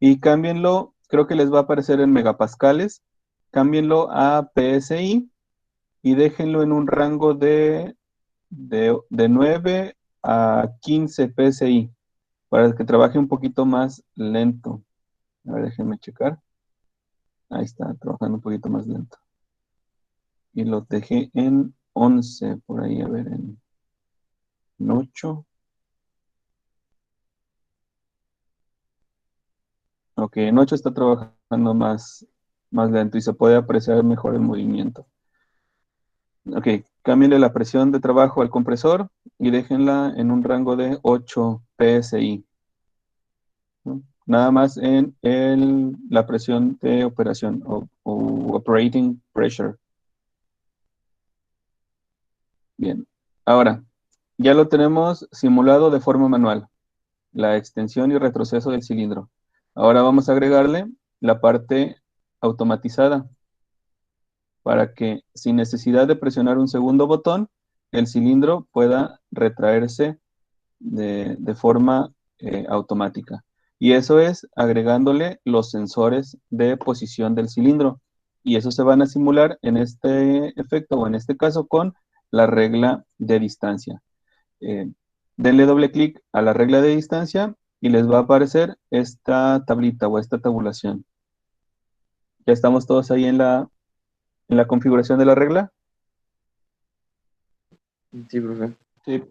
y cámbienlo, creo que les va a aparecer en megapascales, cámbienlo a PSI y déjenlo en un rango de 9 a 15 PSI para que trabaje un poquito más lento. A ver, déjenme checar. Ahí está, trabajando un poquito más lento. Y lo dejé en 11, por ahí, a ver, en 8. Ok, en 8 está trabajando más lento y se puede apreciar mejor el movimiento. Ok, cámbiale la presión de trabajo al compresor y déjenla en un rango de 8 PSI, ¿no? Nada más en la presión de operación o operating pressure. Bien, ahora ya lo tenemos simulado de forma manual, la extensión y retroceso del cilindro. Ahora vamos a agregarle la parte automatizada para que sin necesidad de presionar un segundo botón, el cilindro pueda retraerse de forma automática. Y eso es agregándole los sensores de posición del cilindro. Y eso se van a simular en este efecto o en este caso con la regla de distancia. Eh, Denle doble clic a la regla de distancia y les va a aparecer esta tablita o esta tabulación. Ya estamos todos ahí en la configuración de la regla. Sí, profe. Sí.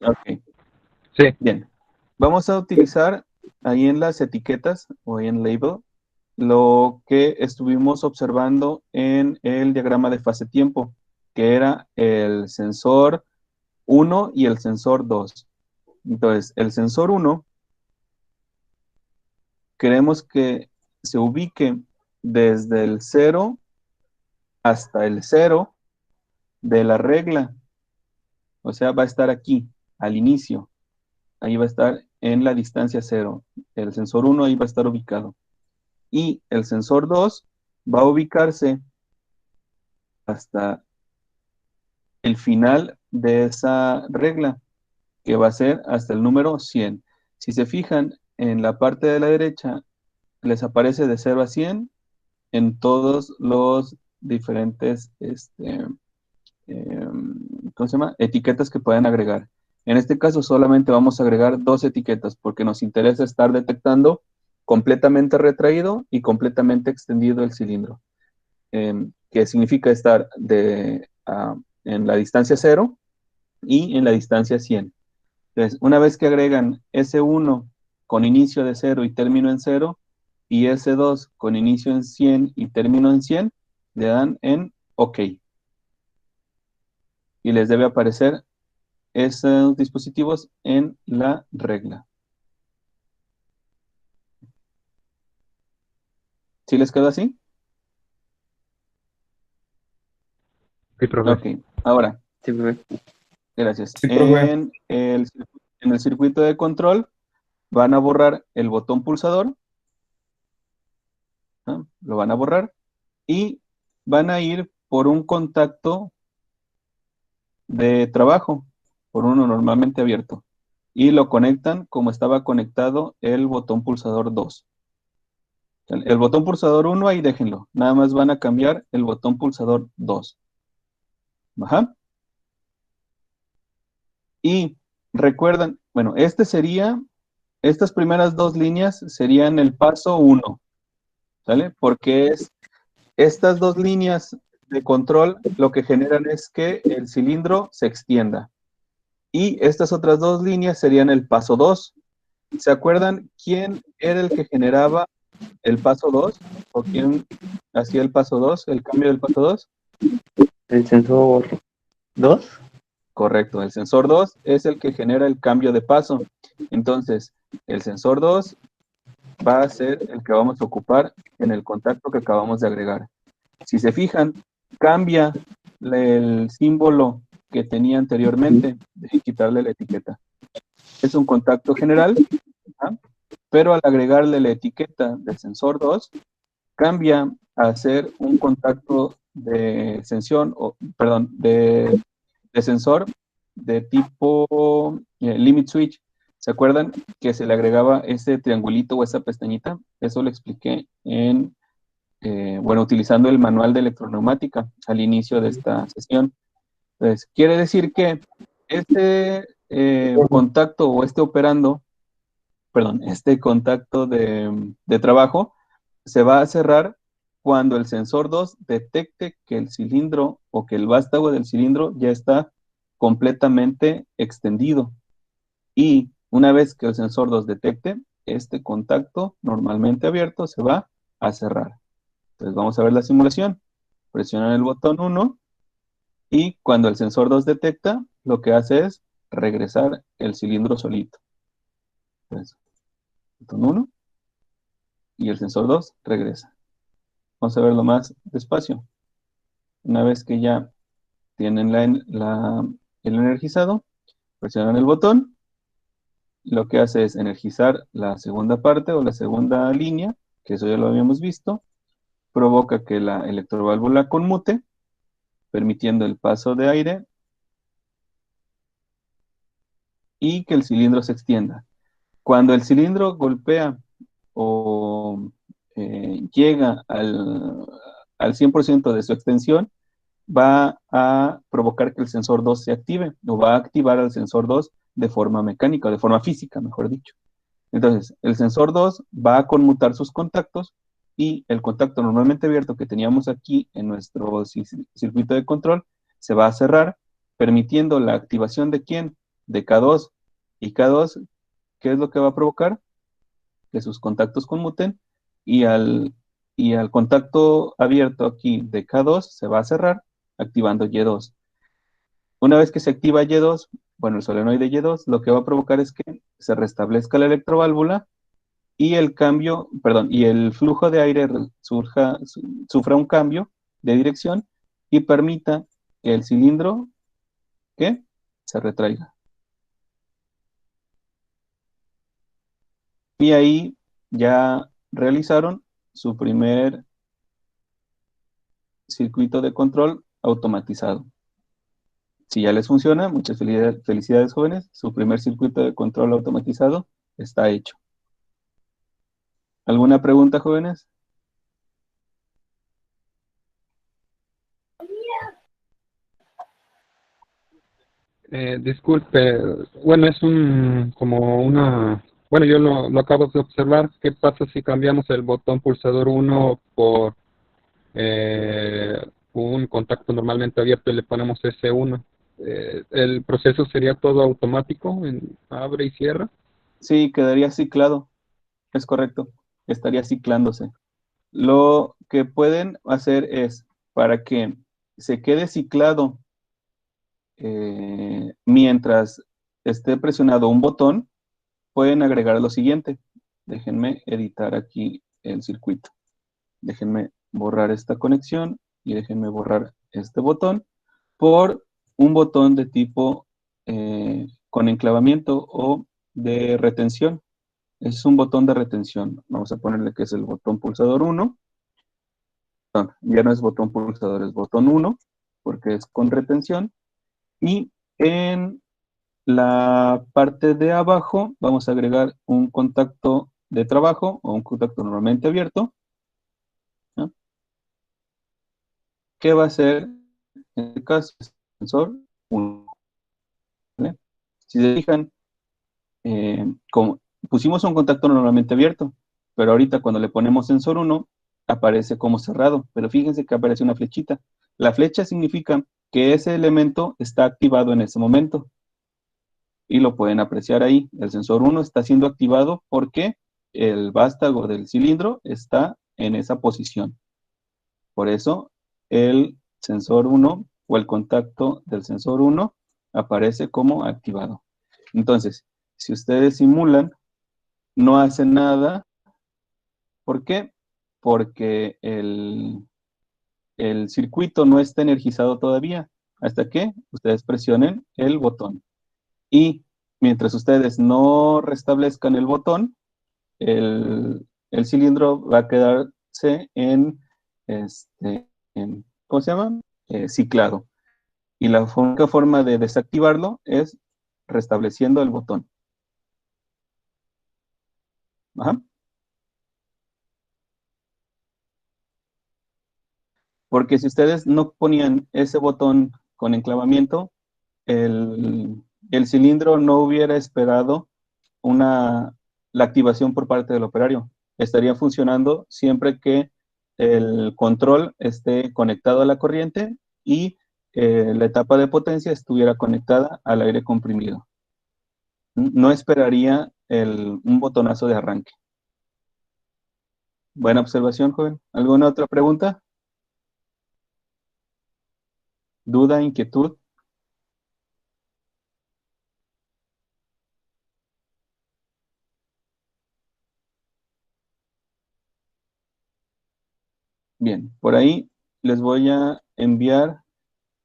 Ok. Sí. Bien. Vamos a utilizar ahí en las etiquetas o ahí en label lo que estuvimos observando en el diagrama de fase-tiempo, que era el sensor 1 y el sensor 2. Entonces, el sensor 1 queremos que se ubique desde el 0 hasta el 0 de la regla. O sea, va a estar aquí, al inicio. ahí va a estar en la distancia 0. El sensor 1 ahí va a estar ubicado. Y el sensor 2 va a ubicarse hasta el final de esa regla, que va a ser hasta el número 100. Si se fijan, en la parte de la derecha les aparece de 0 a 100 en todos los diferentes ¿cómo se llama? Etiquetas que pueden agregar. En este caso solamente vamos a agregar 2 etiquetas porque nos interesa estar detectando completamente retraído y completamente extendido el cilindro, que significa estar en la distancia 0 y en la distancia 100. Entonces, una vez que agregan S1 con inicio de 0 y término en 0, y S2 con inicio en 100 y término en 100, le dan en OK. Y les debe aparecer esos dispositivos en la regla. ¿Sí les quedó así? Sí, profe. Ok, ahora, Sí, profe. gracias. Sí, profe. En el circuito de control van a borrar el botón pulsador, ¿no? Lo van a borrar y van a ir por un contacto de trabajo, por uno normalmente abierto, y lo conectan como estaba conectado el botón pulsador 2. El botón pulsador 1 ahí déjenlo, nada más van a cambiar el botón pulsador 2. Ajá. Y recuerdan, bueno, estas primeras 2 líneas serían el paso 1, ¿sale? Porque estas 2 líneas de control lo que generan es que el cilindro se extienda. Y estas otras 2 líneas serían el paso 2. ¿Se acuerdan quién era el que generaba el paso 2? ¿O quién hacía el paso 2, el cambio del paso 2? ¿El sensor 2? Correcto, el sensor 2 es el que genera el cambio de paso. Entonces, el sensor 2 va a ser el que vamos a ocupar en el contacto que acabamos de agregar. Si se fijan, cambia el símbolo que tenía anteriormente, de quitarle la etiqueta. Es un contacto general, ¿ah? Pero al agregarle la etiqueta del sensor 2, cambia a ser un contacto de extensión, de sensor de tipo limit switch. ¿Se acuerdan que se le agregaba ese triangulito o esa pestañita? Eso lo expliqué utilizando el manual de electroneumática al inicio de esta sesión. Entonces, quiere decir que este contacto o este contacto de trabajo se va a cerrar cuando el sensor 2 detecte que el cilindro o que el vástago del cilindro ya está completamente extendido. Y una vez que el sensor 2 detecte, este contacto normalmente abierto se va a cerrar. Entonces vamos a ver la simulación. Presionan el botón 1 y cuando el sensor 2 detecta, lo que hace es regresar el cilindro solito. Entonces, botón 1 y el sensor 2 regresa. Vamos a verlo más despacio. Una vez que ya tienen el energizado, presionan el botón. Lo que hace es energizar la segunda parte o la segunda línea, que eso ya lo habíamos visto. Provoca que la electroválvula conmute, permitiendo el paso de aire y que el cilindro se extienda. Cuando el cilindro golpea o llega al 100% de su extensión, va a provocar que el sensor 2 se active, o va a activar al sensor 2 de forma mecánica, de forma física, mejor dicho. Entonces, el sensor 2 va a conmutar sus contactos y el contacto normalmente abierto que teníamos aquí en nuestro circuito de control se va a cerrar, permitiendo la activación de ¿quién? De K2. Y K2, ¿qué es lo que va a provocar? Que sus contactos conmuten y al contacto abierto aquí de K2 se va a cerrar, activando Y2. Una vez que se activa Y2, bueno, el solenoide Y2, lo que va a provocar es que se restablezca la electroválvula y el flujo de aire sufra un cambio de dirección y permita que el cilindro se retraiga. Y ahí ya realizaron su primer circuito de control automatizado. Si ya les funciona, muchas felicidades, jóvenes. Su primer circuito de control automatizado está hecho. ¿Alguna pregunta, jóvenes? Disculpe, bueno, es bueno, yo lo acabo de observar. ¿Qué pasa si cambiamos el botón pulsador 1 por un contacto normalmente abierto y le ponemos S1? ¿El proceso sería todo automático, abre y cierra? Sí, quedaría ciclado. Es correcto. Estaría ciclándose. Lo que pueden hacer es, para que se quede ciclado mientras esté presionado un botón, pueden agregar lo siguiente. Déjenme editar aquí el circuito. Déjenme borrar esta conexión y déjenme borrar este botón por un botón de tipo con enclavamiento o de retención. Es un botón de retención. Vamos a ponerle que es el botón pulsador 1. Ya no es botón pulsador, es botón 1, porque es con retención. Y en la parte de abajo vamos a agregar un contacto de trabajo o un contacto normalmente abierto, ¿no? Que va a ser, en este caso, el sensor 1. ¿Vale? Si se fijan, como pusimos un contacto normalmente abierto, pero ahorita cuando le ponemos sensor 1, aparece como cerrado, pero fíjense que aparece una flechita. La flecha significa que ese elemento está activado en ese momento. Y lo pueden apreciar ahí. El sensor 1 está siendo activado porque el vástago del cilindro está en esa posición. Por eso el sensor 1 o el contacto del sensor 1 aparece como activado. Entonces, si ustedes simulan, no hacen nada. ¿Por qué? Porque el circuito no está energizado todavía hasta que ustedes presionen el botón. Y mientras ustedes no restablezcan el botón, el cilindro va a quedarse ¿cómo se llama? Ciclado. Y la única forma de desactivarlo es restableciendo el botón. Ajá. Porque si ustedes no ponían ese botón con enclavamiento, el cilindro no hubiera esperado la activación por parte del operario. Estaría funcionando siempre que el control esté conectado a la corriente y la etapa de potencia estuviera conectada al aire comprimido. No esperaría un botonazo de arranque. Buena observación, joven. ¿Alguna otra pregunta? ¿Duda, inquietud? Bien, por ahí les voy a enviar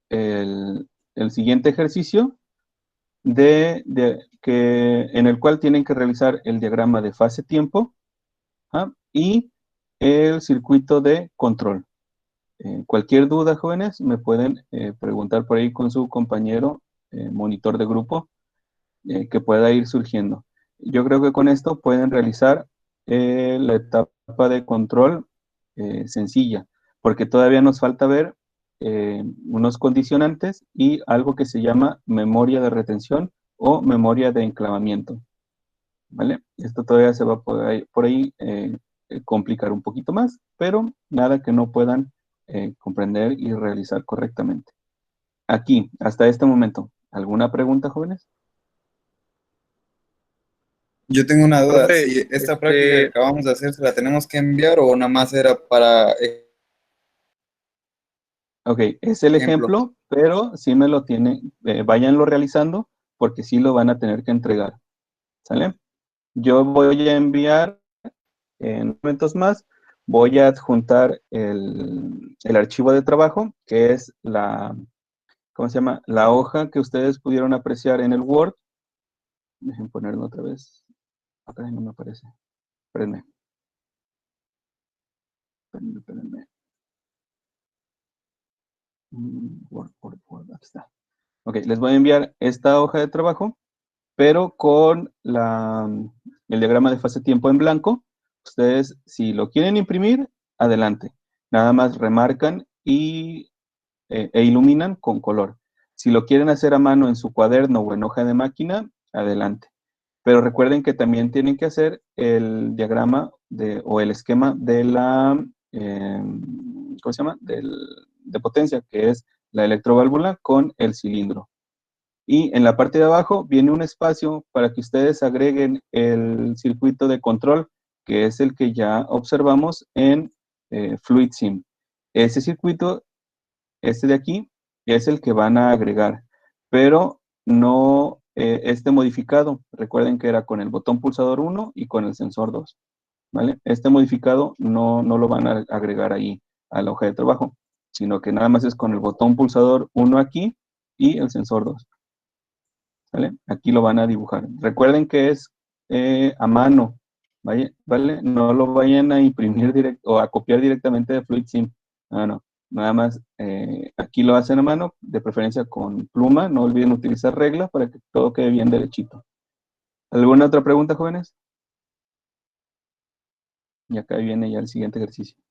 el siguiente ejercicio en el cual tienen que realizar el diagrama de fase-tiempo y el circuito de control. Cualquier duda, jóvenes, me pueden preguntar por ahí con su compañero monitor de grupo que pueda ir surgiendo. Yo creo que con esto pueden realizar la etapa de control sencilla, porque todavía nos falta ver unos condicionantes y algo que se llama memoria de retención o memoria de enclavamiento. ¿Vale? Esto todavía se va a poder por ahí complicar un poquito más, pero nada que no puedan comprender y realizar correctamente. Aquí, hasta este momento, ¿alguna pregunta, jóvenes? Yo tengo una duda, Profe, si esta práctica que acabamos de hacer, ¿se la tenemos que enviar o nada más era para Ok, es el ejemplo, pero sí me lo tienen, váyanlo realizando porque sí lo van a tener que entregar. ¿Sale? Yo voy a enviar en momentos más, voy a adjuntar el archivo de trabajo, que es ¿cómo se llama? La hoja que ustedes pudieron apreciar en el Word. Dejen ponerlo otra vez Acá no me aparece. Espérenme. Espérenme. Word, aquí está. Ok, les voy a enviar esta hoja de trabajo, pero con el diagrama de fase-tiempo en blanco. Ustedes, si lo quieren imprimir, adelante. Nada más remarcan e iluminan con color. Si lo quieren hacer a mano en su cuaderno o en hoja de máquina, adelante. Pero recuerden que también tienen que hacer el diagrama o el esquema de la, ¿cómo se llama? De potencia, que es la electroválvula con el cilindro. Y en la parte de abajo viene un espacio para que ustedes agreguen el circuito de control, que es el que ya observamos en FluidSim. Ese circuito, este de aquí, es el que van a agregar, pero no este modificado. Recuerden que era con el botón pulsador 1 y con el sensor 2. ¿Vale? Este modificado no lo van a agregar ahí a la hoja de trabajo, sino que nada más es con el botón pulsador 1 aquí y el sensor 2. ¿Vale? Aquí lo van a dibujar. Recuerden que es a mano, ¿vale? No lo vayan a imprimir o a copiar directamente de FluidSim. No. Nada más aquí lo hacen a mano, de preferencia con pluma. No olviden utilizar regla para que todo quede bien derechito. ¿Alguna otra pregunta, jóvenes? Y acá viene ya el siguiente ejercicio.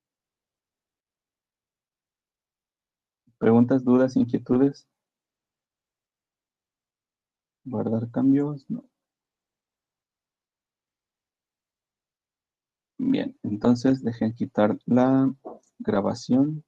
¿Preguntas, dudas, inquietudes? ¿Guardar cambios? No. Bien, entonces dejen quitar la grabación.